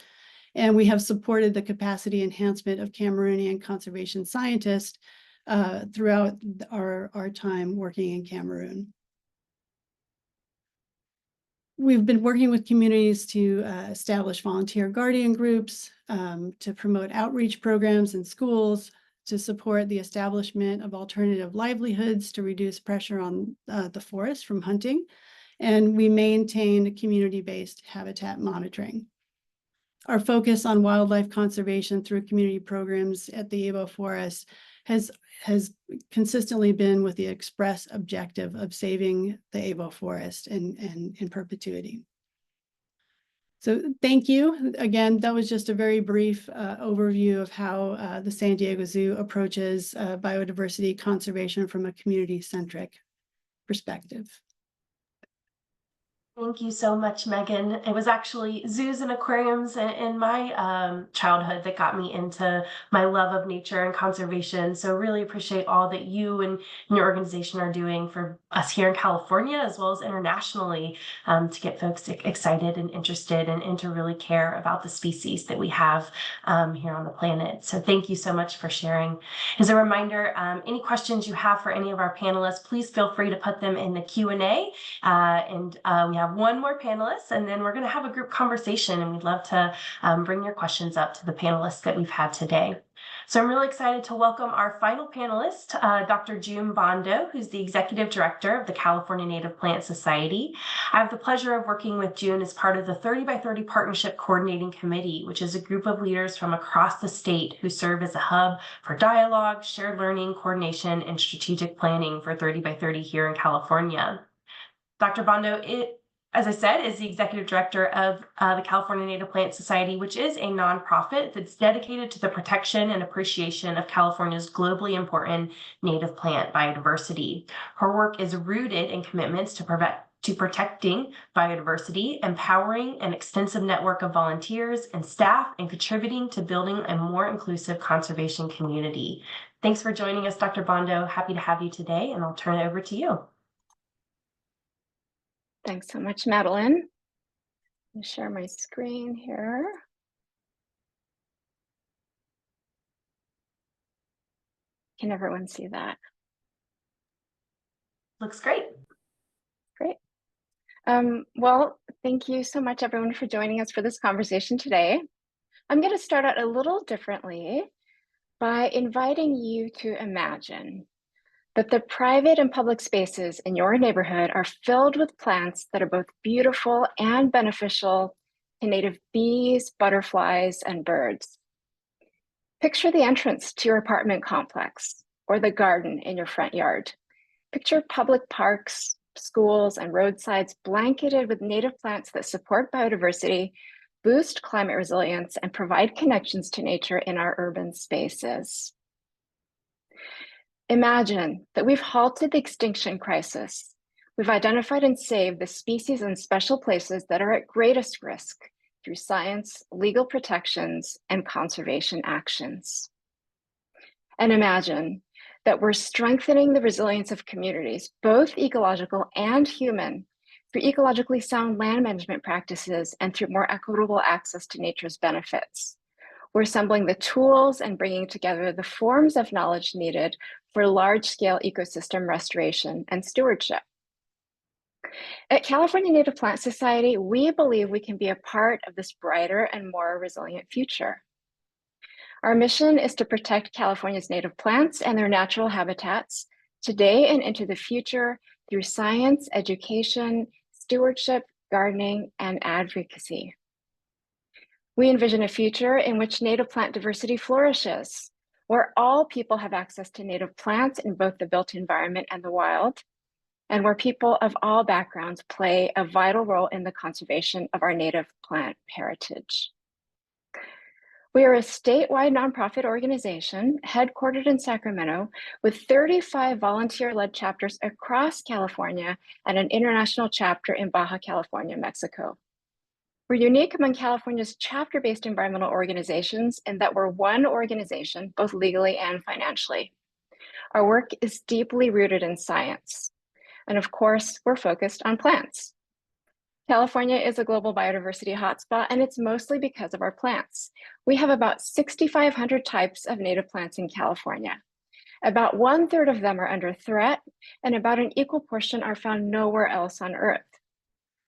And we have supported the capacity enhancement of Cameroonian conservation scientists throughout our time working in Cameroon. We've been working with communities to establish volunteer guardian groups, to promote outreach programs in schools, to support the establishment of alternative livelihoods to reduce pressure on the forest from hunting. And we maintain community-based habitat monitoring. Our focus on wildlife conservation through community programs at the Abo Forest has consistently been with the express objective of saving the Abo Forest in perpetuity. So thank you. Again, that was just a very brief overview of how the San Diego Zoo approaches biodiversity conservation from a community-centric perspective. Thank you so much, Megan. It was actually zoos and aquariums in my childhood that got me into my love of nature and conservation. So really appreciate all that you and your organization are doing for us here in California, as well as internationally, to get folks excited and interested and to really care about the species that we have here on the planet. So thank you so much for sharing. As a reminder, any questions you have for any of our panelists, please feel free to put them in the Q&A. We have one more panelist, and then we're going to have a group conversation, and we'd love to bring your questions up to the panelists that we've had today. So I'm really excited to welcome our final panelist, Dr. June Bondo, who's the Executive Director of the California Native Plant Society. I have the pleasure of working with June as part of the 30 by 30 Partnership Coordinating Committee, which is a group of leaders from across the state who serve as a hub for dialogue, shared learning, coordination, and strategic planning for 30 by 30 here in California. Dr. Bondo, as I said, is the Executive Director of the California Native Plant Society, which is a nonprofit that's dedicated to the protection and appreciation of California's globally important native plant biodiversity. Her work is rooted in commitments to protecting biodiversity, empowering an extensive network of volunteers and staff, and contributing to building a more inclusive conservation community. Thanks for joining us, Dr. Bondo. Happy to have you today, and I'll turn it over to you. Thanks so much, Madeline. I'll share my screen here. Can everyone see that? Looks great. Great. Well, thank you so much, everyone, for joining us for this conversation today. I'm going to start out a little differently by inviting you to imagine that the private and public spaces in your neighborhood are filled with plants that are both beautiful and beneficial to native bees, butterflies, and birds. Picture the entrance to your apartment complex or the garden in your front yard. Picture public parks, schools, and roadsides blanketed with native plants that support biodiversity, boost climate resilience, and provide connections to nature in our urban spaces. Imagine that we've halted the extinction crisis. We've identified and saved the species and special places that are at greatest risk through science, legal protections, and conservation actions. and imagine that we're strengthening the resilience of communities, both ecological and human, through ecologically sound land management practices and through more equitable access to nature's benefits. We're assembling the tools and bringing together the forms of knowledge needed for large-scale ecosystem restoration and stewardship. At California Native Plant Society, we believe we can be a part of this brighter and more resilient future. Our mission is to protect California's native plants and their natural habitats today and into the future through science, education, stewardship, gardening, and advocacy. We envision a future in which native plant diversity flourishes, where all people have access to native plants in both the built environment and the wild, and where people of all backgrounds play a vital role in the conservation of our native plant heritage. We are a statewide nonprofit organization headquartered in Sacramento with 35 volunteer-led chapters across California and an international chapter in Baja California, Mexico. We're unique among California's chapter-based environmental organizations in that we're one organization, both legally and financially. Our work is deeply rooted in science. And of course, we're focused on plants. California is a global biodiversity hotspot, and it's mostly because of our plants. We have about 6,500 types of native plants in California. About 1/3 of them are under threat, and about an equal portion are found nowhere else on Earth.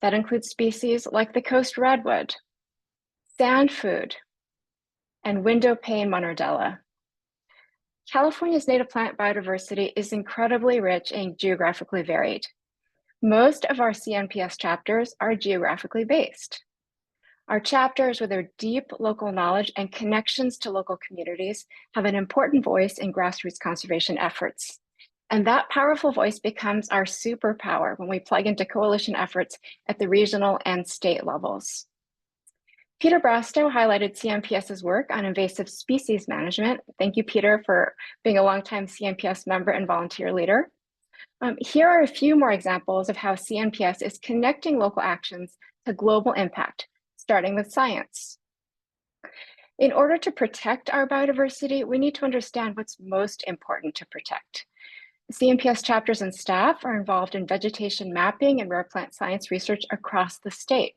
That includes species like the coast redwood, sandfood, and window pane monardella. California's native plant biodiversity is incredibly rich and geographically varied. Most of our CNPS chapters are geographically based. Our chapters, with their deep local knowledge and connections to local communities, have an important voice in grassroots conservation efforts. And that powerful voice becomes our superpower when we plug into coalition efforts at the regional and state levels. Peter Brastow highlighted CNPS's work on invasive species management. Thank you, Peter, for being a longtime CNPS member and volunteer leader. Here are a few more examples of how CNPS is connecting local actions to global impact, starting with science. In order to protect our biodiversity, we need to understand what's most important to protect. CNPS chapters and staff are involved in vegetation mapping and rare plant science research across the state.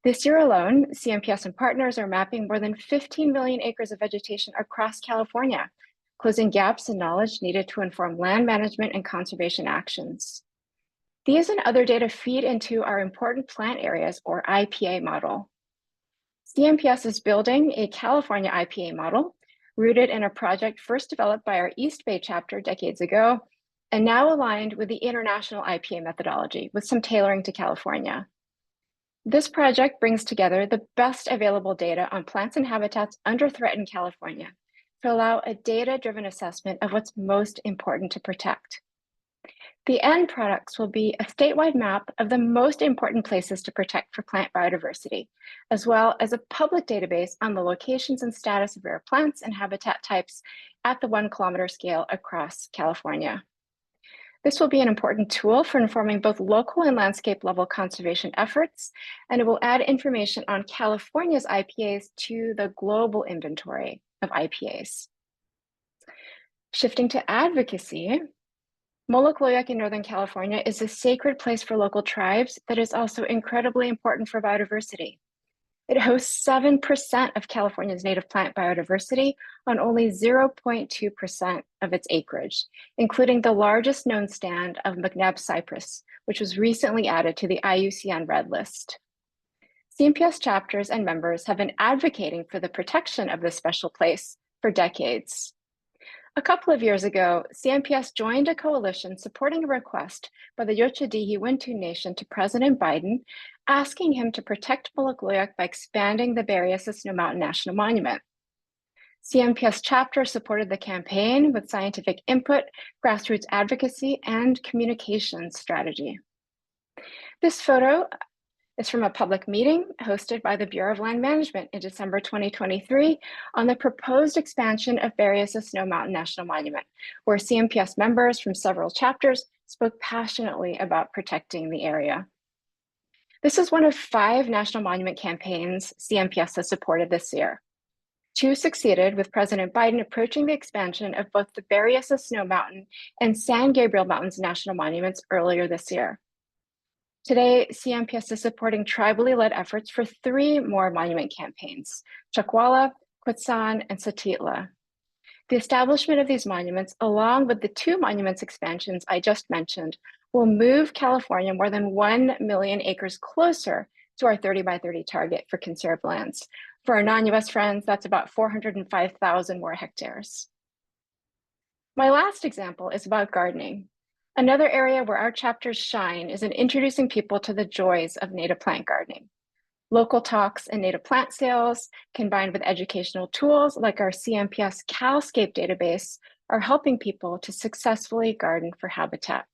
This year alone, CNPS and partners are mapping more than 15 million acres of vegetation across California, closing gaps in knowledge needed to inform land management and conservation actions. These and other data feed into our important plant areas, or IPA model. CNPS is building a California IPA model rooted in a project first developed by our East Bay chapter decades ago, and now aligned with the international IPA methodology with some tailoring to California. This project brings together the best available data on plants and habitats under threat in California to allow a data-driven assessment of what's most important to protect. The end products will be a statewide map of the most important places to protect for plant biodiversity, as well as a public database on the locations and status of rare plants and habitat types at the 1 kilometer scale across California. This will be an important tool for informing both local and landscape level conservation efforts, and it will add information on California's IPAs to the global inventory of IPAs. Shifting to advocacy, Moloch-Loyak in Northern California is a sacred place for local tribes that is also incredibly important for biodiversity. It hosts 7% of California's native plant biodiversity on only 0.2% of its acreage, including the largest known stand of McNabb cypress, which was recently added to the IUCN Red List. CNPS chapters and members have been advocating for the protection of this special place for decades. A couple of years ago, CNPS joined a coalition supporting a request by the Yochadihi Wintu Nation to President Biden, asking him to protect Moloch-Loyak by expanding the Berryessa Snow Mountain National Monument. CNPS chapter supported the campaign with scientific input, grassroots advocacy, and communications strategy. This photo is from a public meeting hosted by the Bureau of Land Management in December 2023 on the proposed expansion of Berryessa Snow Mountain National Monument, where CNPS members from several chapters spoke passionately about protecting the area. This is one of 5 national monument campaigns CNPS has supported this year. Two succeeded, with President Biden approaching the expansion of both the Berryessa Snow Mountain and San Gabriel Mountains national monuments earlier this year. Today, CMPS is supporting tribally led efforts for 3 more monument campaigns: Chakwala, Quetsan, and Satitla. The establishment of these monuments, along with the 2 monuments expansions I just mentioned, will move California more than 1 million acres closer to our 30 by 30 target for conserved lands. For our non-US friends, that's about 405,000 more hectares. My last example is about gardening. Another area where our chapters shine is in introducing people to the joys of native plant gardening. Local talks and native plant sales, combined with educational tools like our CMPS CalScape database, are helping people to successfully garden for habitat.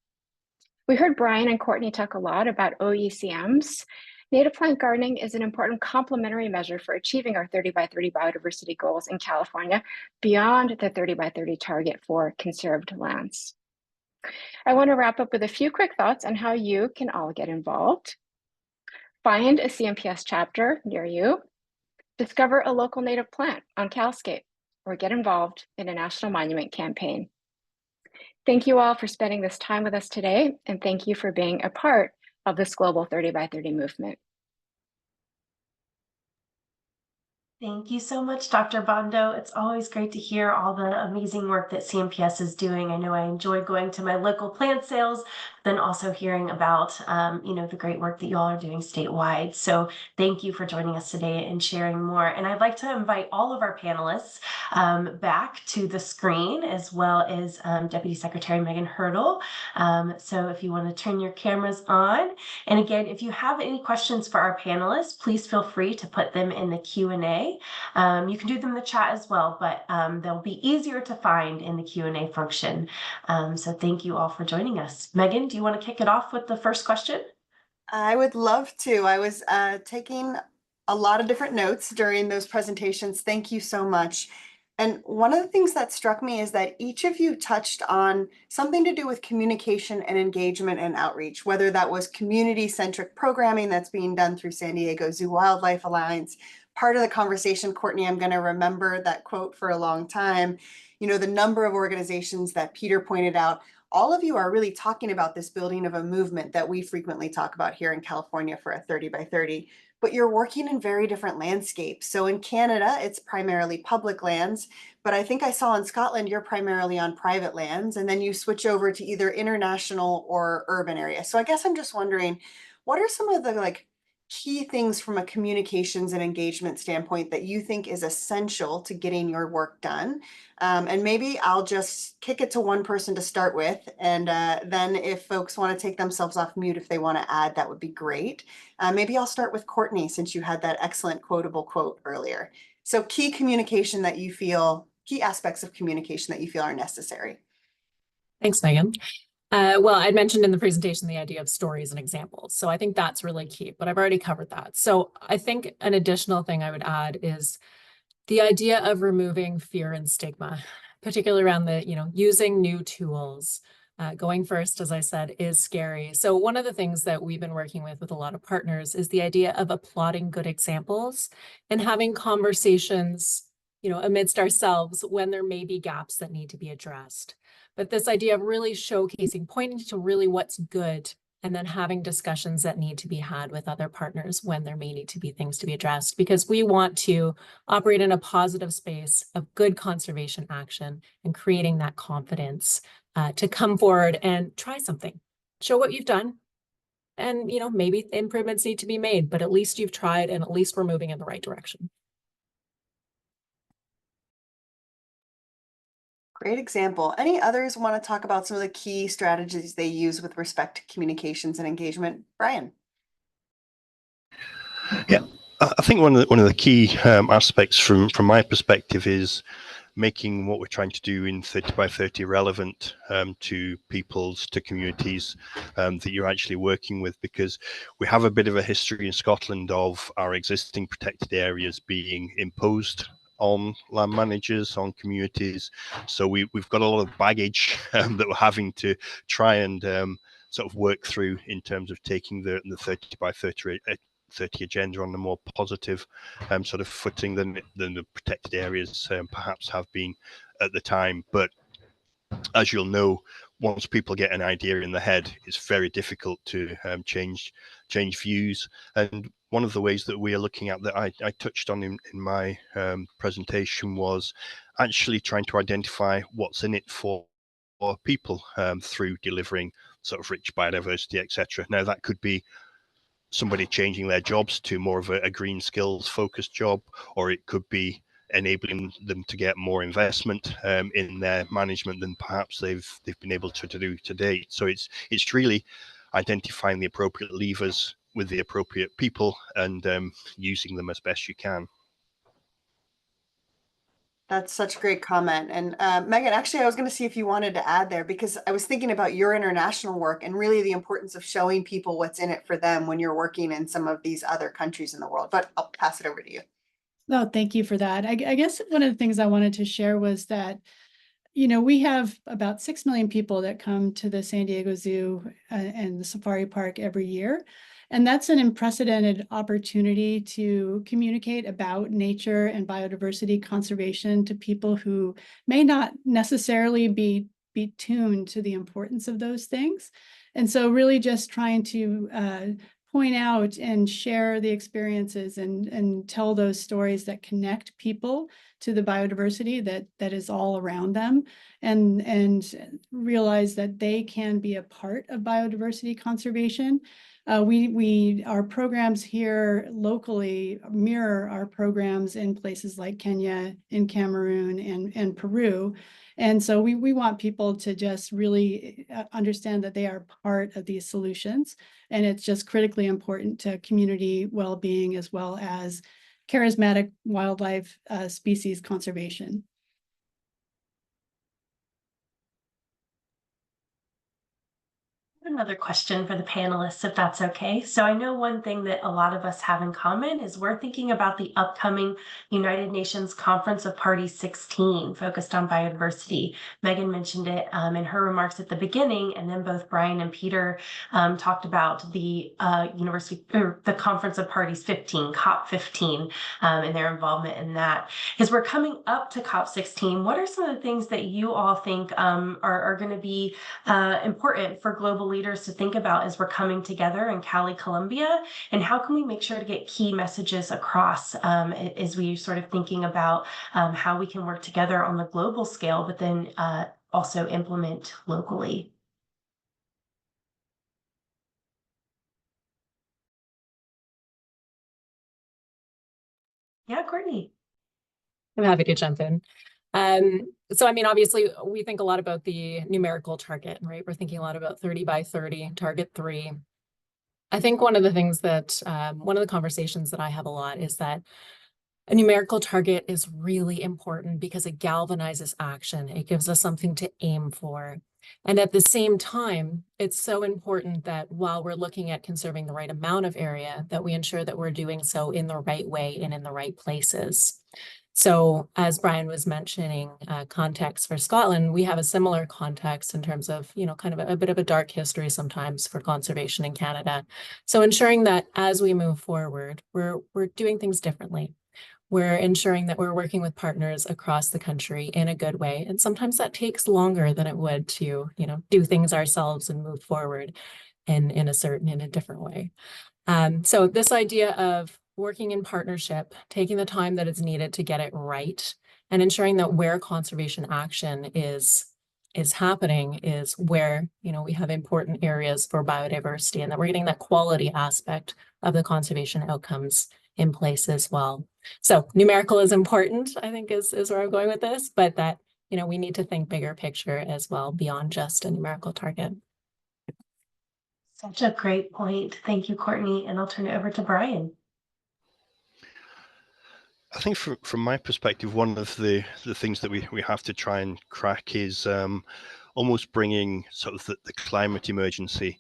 We heard Brian and Courtney talk a lot about OECMs. Native plant gardening is an important complementary measure for achieving our 30 by 30 biodiversity goals in California beyond the 30 by 30 target for conserved lands. I want to wrap up with a few quick thoughts on how you can all get involved. Find a CMPS chapter near you, discover a local native plant on CalScape, or get involved in a national monument campaign. Thank you all for spending this time with us today, and thank you for being a part of this global 30 by 30 movement. Thank you so much, Dr. Bondo. It's always great to hear all the amazing work that CMPS is doing. I know I enjoy going to my local plant sales, but then also hearing about, the great work that you all are doing statewide. So thank you for joining us today and sharing more. And I'd like to invite all of our panelists back to the screen, as well as Deputy Secretary Megan Hurdle. So if you want to turn your cameras on. And again, if you have any questions for our panelists, please feel free to put them in the Q&A. You can do them in the chat as well, but they'll be easier to find in the Q&A function. So thank you all for joining us. Megan, do you want to kick it off with the first question? I would love to. I was taking a lot of different notes during those presentations. Thank you so much. And one of the things that struck me is that each of you touched on something to do with communication and engagement and outreach, whether that was community-centric programming that's being done through San Diego Zoo Wildlife Alliance. Part of the conversation, Courtney, I'm going to remember that quote for a long time. You know, the number of organizations that Peter pointed out, all of you are really talking about this building of a movement that we frequently talk about here in California for a 30 by 30, but you're working in very different landscapes. So in Canada, it's primarily public lands, but I think I saw in Scotland, you're primarily on private lands, and then you switch over to either international or urban areas. So I guess I'm just wondering, what are some of the key things from a communications and engagement standpoint that you think is essential to getting your work done? And maybe I'll just kick it to one person to start with. And then if folks want to take themselves off mute, if they want to add, that would be great. Maybe I'll start with Courtney, since you had that excellent quotable quote earlier. So key aspects of communication that you feel are necessary. Thanks, Megan. Well, I'd mentioned in the presentation the idea of stories and examples. So I think that's really key, but I've already covered that. So I think an additional thing I would add is the idea of removing fear and stigma, particularly around the, using new tools. Going first, as I said, is scary. So one of the things that we've been working with a lot of partners is the idea of applauding good examples and having conversations, amidst ourselves when there may be gaps that need to be addressed. But this idea of really showcasing, pointing to really what's good, and then having discussions that need to be had with other partners when there may need to be things to be addressed, because we want to operate in a positive space of good conservation action and creating that confidence to come forward and try something, show what you've done. And, maybe improvements need to be made, but at least you've tried, and at least we're moving in the right direction. Great example. Any others want to talk about some of the key strategies they use with respect to communications and engagement? Brian. Yeah, I think one of the key aspects from my perspective is making what we're trying to do in 30 by 30 relevant to peoples, to communities that you're actually working with, because we have a bit of a history in Scotland of our existing protected areas being imposed on land managers, on communities. So we've got a lot of baggage that we're having to try and sort of work through in terms of taking the 30 by 30 30 agenda on a more positive sort of footing than the protected areas perhaps have been at the time. But as you'll know, once people get an idea in the head, it's very difficult to change views. And one of the ways that we are looking at that I touched on in my presentation was actually trying to identify what's in it for people through delivering sort of rich biodiversity, etc. Now that could be somebody changing their jobs to more of a green skills focused job, or it could be enabling them to get more investment in their management than perhaps they've been able to do to date. So it's really identifying the appropriate levers with the appropriate people and using them as best you can. That's such a great comment. And Megan, actually, I was going to see if you wanted to add there, because I was thinking about your international work and really the importance of showing people what's in it for them when you're working in some of these other countries in the world. But I'll pass it over to you. No, thank you for that. I guess one of the things I wanted to share was that, you know, we have about 6 million people that come to the San Diego Zoo and the Safari Park every year. And that's an unprecedented opportunity to communicate about nature and biodiversity conservation to people who may not necessarily be tuned to the importance of those things. And so really just trying to point out and share the experiences and tell those stories that connect people to the biodiversity that is all around them, and realize that they can be a part of biodiversity conservation. Our programs here locally mirror our programs in places like Kenya, in Cameroon, and Peru. And so we want people to just really understand that they are part of these solutions. And it's just critically important to community well-being as well as charismatic wildlife species conservation. Another question for the panelists, if that's okay. So I know one thing that a lot of us have in common is we're thinking about the upcoming United Nations Conference of Parties 16, focused on biodiversity. Megan mentioned it in her remarks at the beginning, and then both Brian and Peter talked about the the Conference of Parties 15, COP15, and their involvement in that. As we're coming up to COP16, what are some of the things that you all think are going to be important for global leaders to think about as we're coming together in Cali, Colombia, and how can we make sure to get key messages across as we sort of thinking about how we can work together on the global scale, but then also implement locally? Yeah, Courtney. I'm happy to jump in. So, I mean, obviously, we think a lot about the numerical target, right? We're thinking a lot about 30 by 30, target 3. I think one of the things that, one of the conversations that I have a lot is that a numerical target is really important because it galvanizes action. It gives us something to aim for. And at the same time, it's so important that while we're looking at conserving the right amount of area, that we ensure that we're doing so in the right way and in the right places. So as Brian was mentioning, context for Scotland, we have a similar context in terms of, you know, kind of a bit of a dark history sometimes for conservation in Canada. So ensuring that as we move forward, we're doing things differently. We're ensuring that we're working with partners across the country in a good way. And sometimes that takes longer than it would to, you know, do things ourselves and move forward in a different way. So this idea of working in partnership, taking the time that is needed to get it right, and ensuring that where conservation action is happening is where, you know, we have important areas for biodiversity, and that we're getting that quality aspect of the conservation outcomes in place as well. So numerical is important, I think is where I'm going with this, but that, you know, we need to think bigger picture as well beyond just a numerical target. Such a great point. Thank you, Courtney. And I'll turn it over to Brian. I think from my perspective, one of the things that we have to try and crack is almost bringing sort of the climate emergency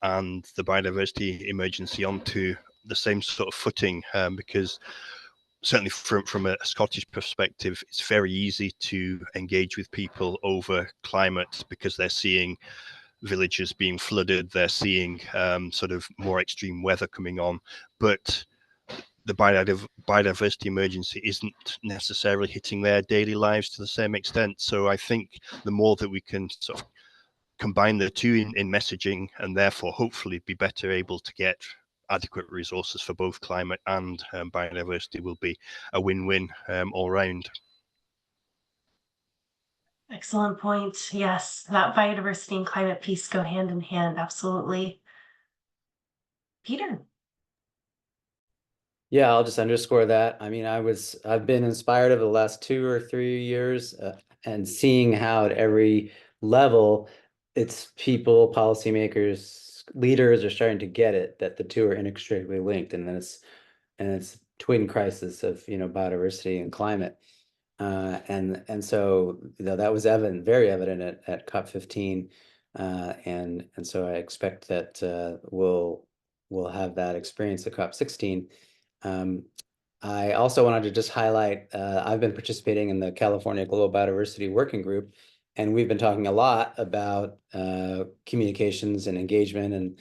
and the biodiversity emergency onto the same sort of footing, because certainly from a Scottish perspective, it's very easy to engage with people over climate because they're seeing villages being flooded. They're seeing sort of more extreme weather coming on, but the biodiversity emergency isn't necessarily hitting their daily lives to the same extent. So I think the more that we can sort of combine the two in messaging, and therefore hopefully be better able to get adequate resources for both climate and biodiversity, will be a win-win all round. Excellent point. Yes, that biodiversity and climate piece go hand in hand. Absolutely. Peter. Yeah, I'll just underscore that. I mean, I've been inspired over the last 2 or 3 years, and seeing how at every level, it's people, policymakers, leaders are starting to get it, that the two are inextricably linked, and then it's twin crisis of, biodiversity and climate. And so, that was very evident at COP15. And so I expect that we'll have that experience at COP16. I also wanted to just highlight, I've been participating in the California Global Biodiversity Working Group, and we've been talking a lot about communications and engagement and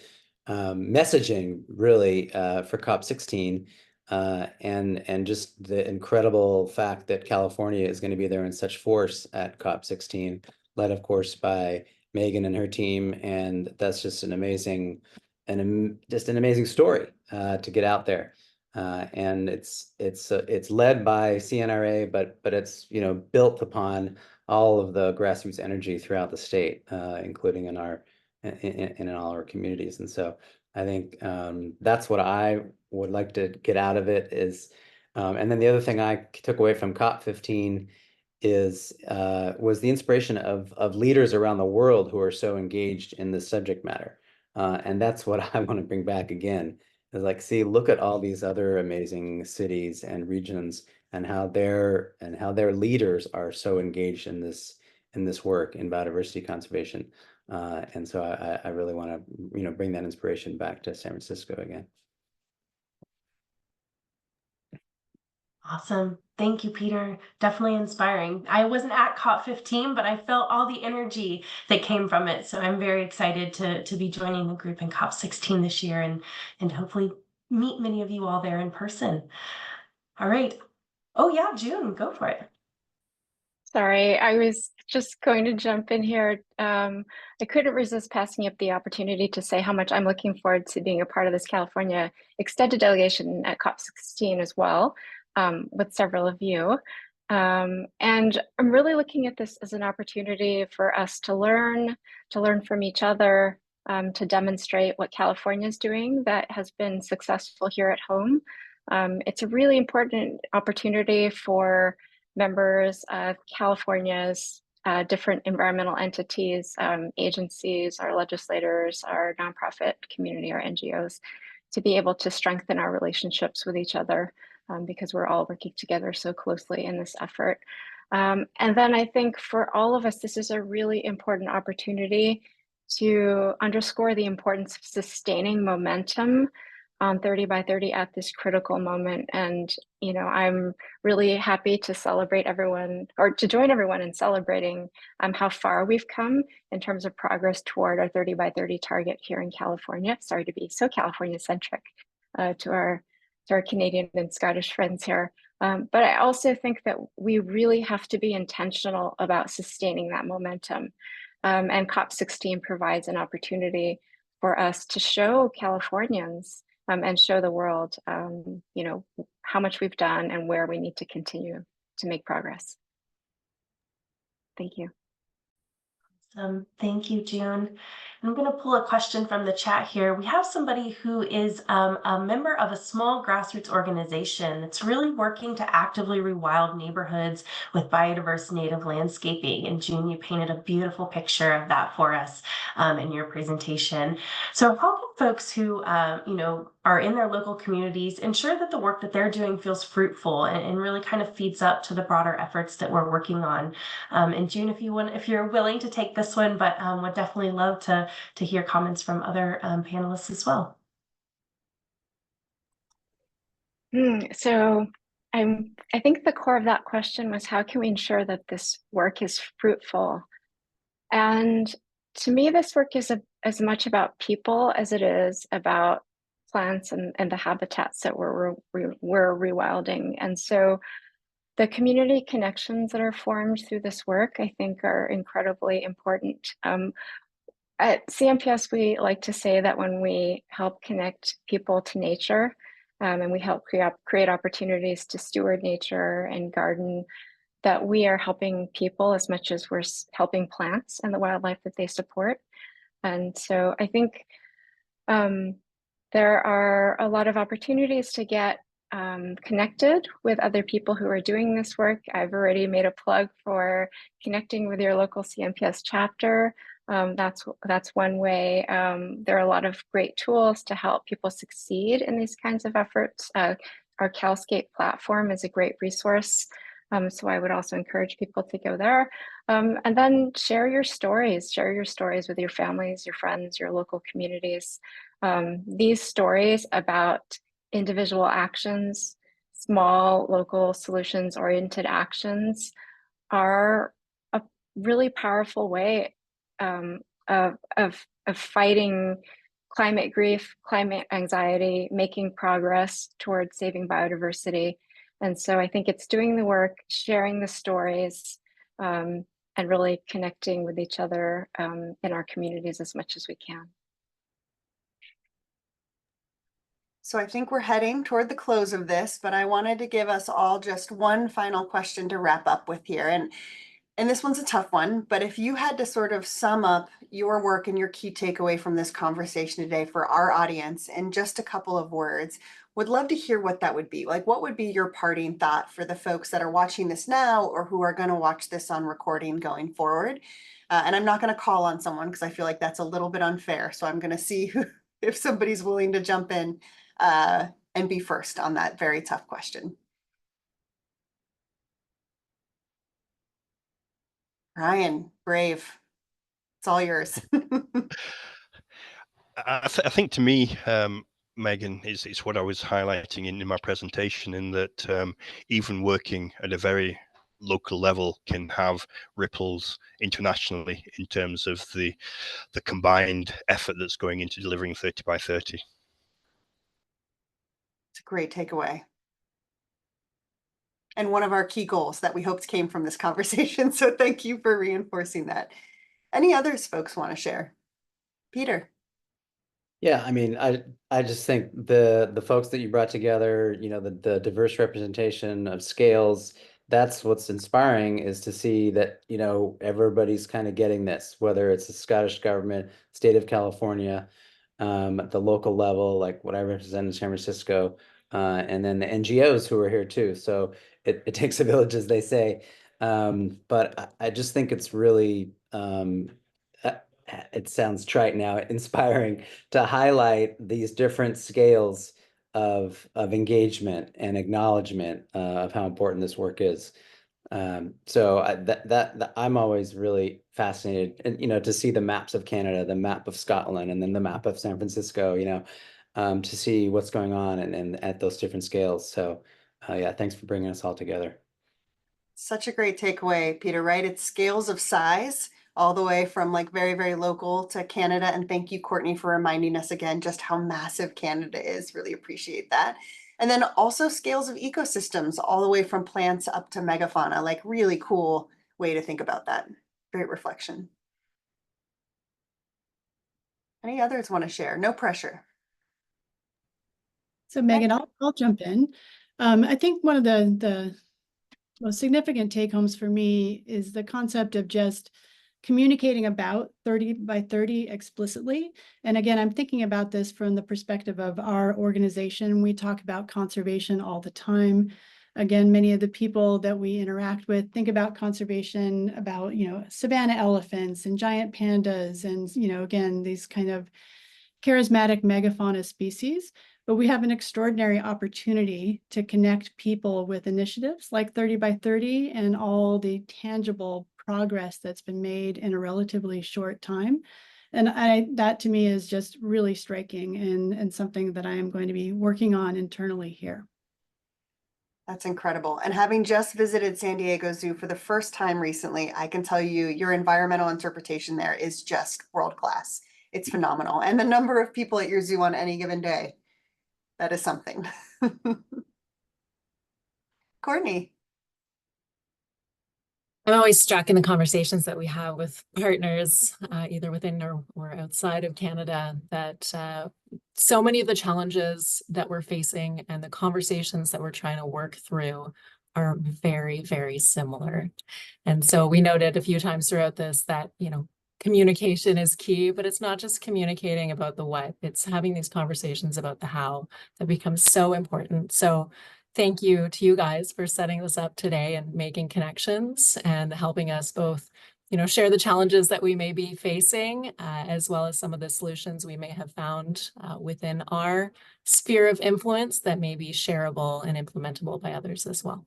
messaging, really, for COP16. And just the incredible fact that California is going to be there in such force at COP16, led, of course, by Megan and her team. And that's just an amazing story to get out there. And it's led by CNRA, but it's built upon all of the grassroots energy throughout the state, including in all our communities. And so I think that's what I would like to get out of it is, and then the other thing I took away from COP15 was the inspiration of leaders around the world who are so engaged in this subject matter. And that's what I want to bring back again, is like, see, look at all these other amazing cities and regions and how their leaders are so engaged in this work in biodiversity conservation. And so I really want to, bring that inspiration back to San Francisco again. Awesome. Thank you, Peter. Definitely inspiring. I wasn't at COP15, but I felt all the energy that came from it. So I'm very excited to be joining the group in COP16 this year and hopefully meet many of you all there in person. All right. Oh yeah, June, go for it. Sorry, I was just going to jump in here. I couldn't resist passing up the opportunity to say how much I'm looking forward to being a part of this California extended delegation at COP16 as well, with several of you. And I'm really looking at this as an opportunity for us to learn from each other, to demonstrate what California is doing that has been successful here at home. It's a really important opportunity for members of California's different environmental entities, agencies, our legislators, our nonprofit community, our NGOs, to be able to strengthen our relationships with each other, because we're all working together so closely in this effort. And then I think for all of us, this is a really important opportunity to underscore the importance of sustaining momentum on 30 by 30 at this critical moment. And, I'm really happy to celebrate everyone, or to join everyone in celebrating how far we've come in terms of progress toward our 30 by 30 target here in California. Sorry to be so California centric to our Canadian and Scottish friends here. But I also think that we really have to be intentional about sustaining that momentum. And COP16 provides an opportunity for us to show Californians and show the world, how much we've done and where we need to continue to make progress. Thank you. Thank you, June. I'm going to pull a question from the chat here. We have somebody who is a member of a small grassroots organization that's really working to actively rewild neighborhoods with biodiverse native landscaping. And June, you painted a beautiful picture of that for us in your presentation. So how can folks who, are in their local communities ensure that the work that they're doing feels fruitful and really kind of feeds up to the broader efforts that we're working on? And June, if you're willing to take this one, but would definitely love to hear comments from other panelists as well. So I think the core of that question was, how can we ensure that this work is fruitful? And to me, this work is as much about people as it is about plants and the habitats that we're rewilding. And so the community connections that are formed through this work, I think, are incredibly important. At CMPS, we like to say that when we help connect people to nature, and we help create opportunities to steward nature and garden, that we are helping people as much as we're helping plants and the wildlife that they support. And so I think there are a lot of opportunities to get connected with other people who are doing this work. I've already made a plug for connecting with your local CMPS chapter. That's one way. There are a lot of great tools to help people succeed in these kinds of efforts. Our CalScape platform is a great resource. So I would also encourage people to go there. And then share your stories with your families, your friends, your local communities. These stories about individual actions, small local solutions-oriented actions, are a really powerful way of fighting climate grief, climate anxiety, making progress towards saving biodiversity. And so I think it's doing the work, sharing the stories, and really connecting with each other in our communities as much as we can. So I think we're heading toward the close of this, but I wanted to give us all just one final question to wrap up with here. And this one's a tough one, but if you had to sort of sum up your work and your key takeaway from this conversation today for our audience in just a couple of words, would love to hear what that would be. Like, what would be your parting thought for the folks that are watching this now or who are going to watch this on recording going forward? And I'm not going to call on someone because I feel like that's a little bit unfair. So I'm going to see who, if somebody's willing to jump in and be first on that very tough question. Ryan, brave. It's all yours. I think to me, Megan, is what I was highlighting in my presentation, in that even working at a very local level can have ripples internationally in terms of the combined effort that's going into delivering 30 by 30. It's a great takeaway. And one of our key goals that we hoped came from this conversation. So thank you for reinforcing that. Any others folks want to share? Peter. Yeah, I mean, I just think the folks that you brought together, you know, the diverse representation of scales, that's what's inspiring, is to see that, you know, everybody's kind of getting this, whether it's the Scottish government, state of California, at the local level, like what I represent in San Francisco, and then the NGOs who are here too. So it takes a village, as they say. But I just think it's really, it sounds trite now, inspiring to highlight these different scales of engagement and acknowledgement of how important this work is. So I'm always really fascinated, and you know, to see the maps of Canada, the map of Scotland, and then the map of San Francisco, you know, to see what's going on and at those different scales. So yeah, thanks for bringing us all together. Such a great takeaway, Peter, right? It's scales of size all the way from like very, very local to Canada. And thank you, Courtney, for reminding us again just how massive Canada is. Really appreciate that. And then also scales of ecosystems all the way from plants up to megafauna, like really cool way to think about that. Great reflection. Any others want to share? No pressure. So Megan, I'll jump in. I think one of the most significant take homes for me is the concept of just communicating about 30 by 30 explicitly. And again, I'm thinking about this from the perspective of our organization. We talk about conservation all the time. Again, many of the people that we interact with think about conservation, about, you know, savanna elephants and giant pandas and, you know, again, these kind of charismatic megafauna species. But we have an extraordinary opportunity to connect people with initiatives like 30 by 30 and all the tangible progress that's been made in a relatively short time. And that to me is just really striking and something that I am going to be working on internally here. That's incredible. And having just visited San Diego Zoo for the first time recently, I can tell you your environmental interpretation there is just world class. It's phenomenal. And the number of people at your zoo on any given day, that is something. Courtney. I'm always struck in the conversations that we have with partners, either within or outside of Canada, that so many of the challenges that we're facing and the conversations that we're trying to work through are very, very similar. And so we noted a few times throughout this that, communication is key, but it's not just communicating about the what, it's having these conversations about the how that becomes so important. So thank you to you guys for setting this up today and making connections and helping us both, share the challenges that we may be facing, as well as some of the solutions we may have found within our sphere of influence that may be shareable and implementable by others as well.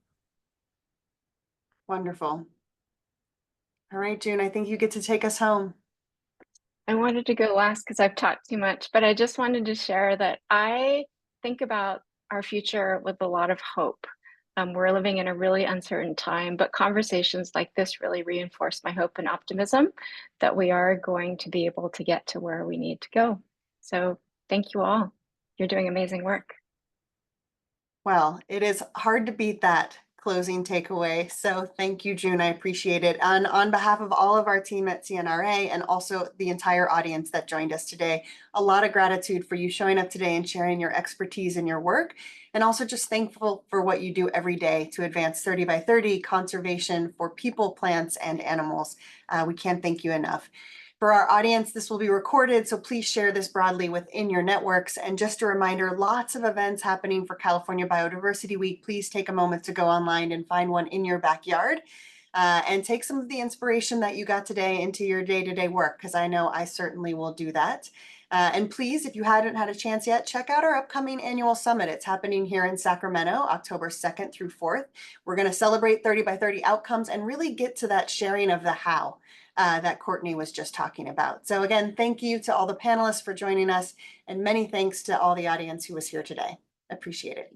Wonderful. All right, June, I think you get to take us home. I wanted to go last because I've talked too much, but I just wanted to share that I think about our future with a lot of hope. We're living in a really uncertain time, but conversations like this really reinforce my hope and optimism that we are going to be able to get to where we need to go. So thank you all. You're doing amazing work. Well, it is hard to beat that closing takeaway. So thank you, June. I appreciate it. And on behalf of all of our team at CNRA and also the entire audience that joined us today, a lot of gratitude for you showing up today and sharing your expertise and your work. And also just thankful for what you do every day to advance 30 by 30 conservation for people, plants, and animals. We can't thank you enough. For our audience, this will be recorded, so please share this broadly within your networks. And just a reminder, lots of events happening for California Biodiversity Week. Please take a moment to go online and find one in your backyard and take some of the inspiration that you got today into your day-to-day work, because I know I certainly will do that. And please, if you hadn't had a chance yet, check out our upcoming annual summit. It's happening here in Sacramento, October 2nd through 4th. We're going to celebrate 30 by 30 outcomes and really get to that sharing of the how that Courtney was just talking about. So again, thank you to all the panelists for joining us, and many thanks to all the audience who was here today. Appreciate it.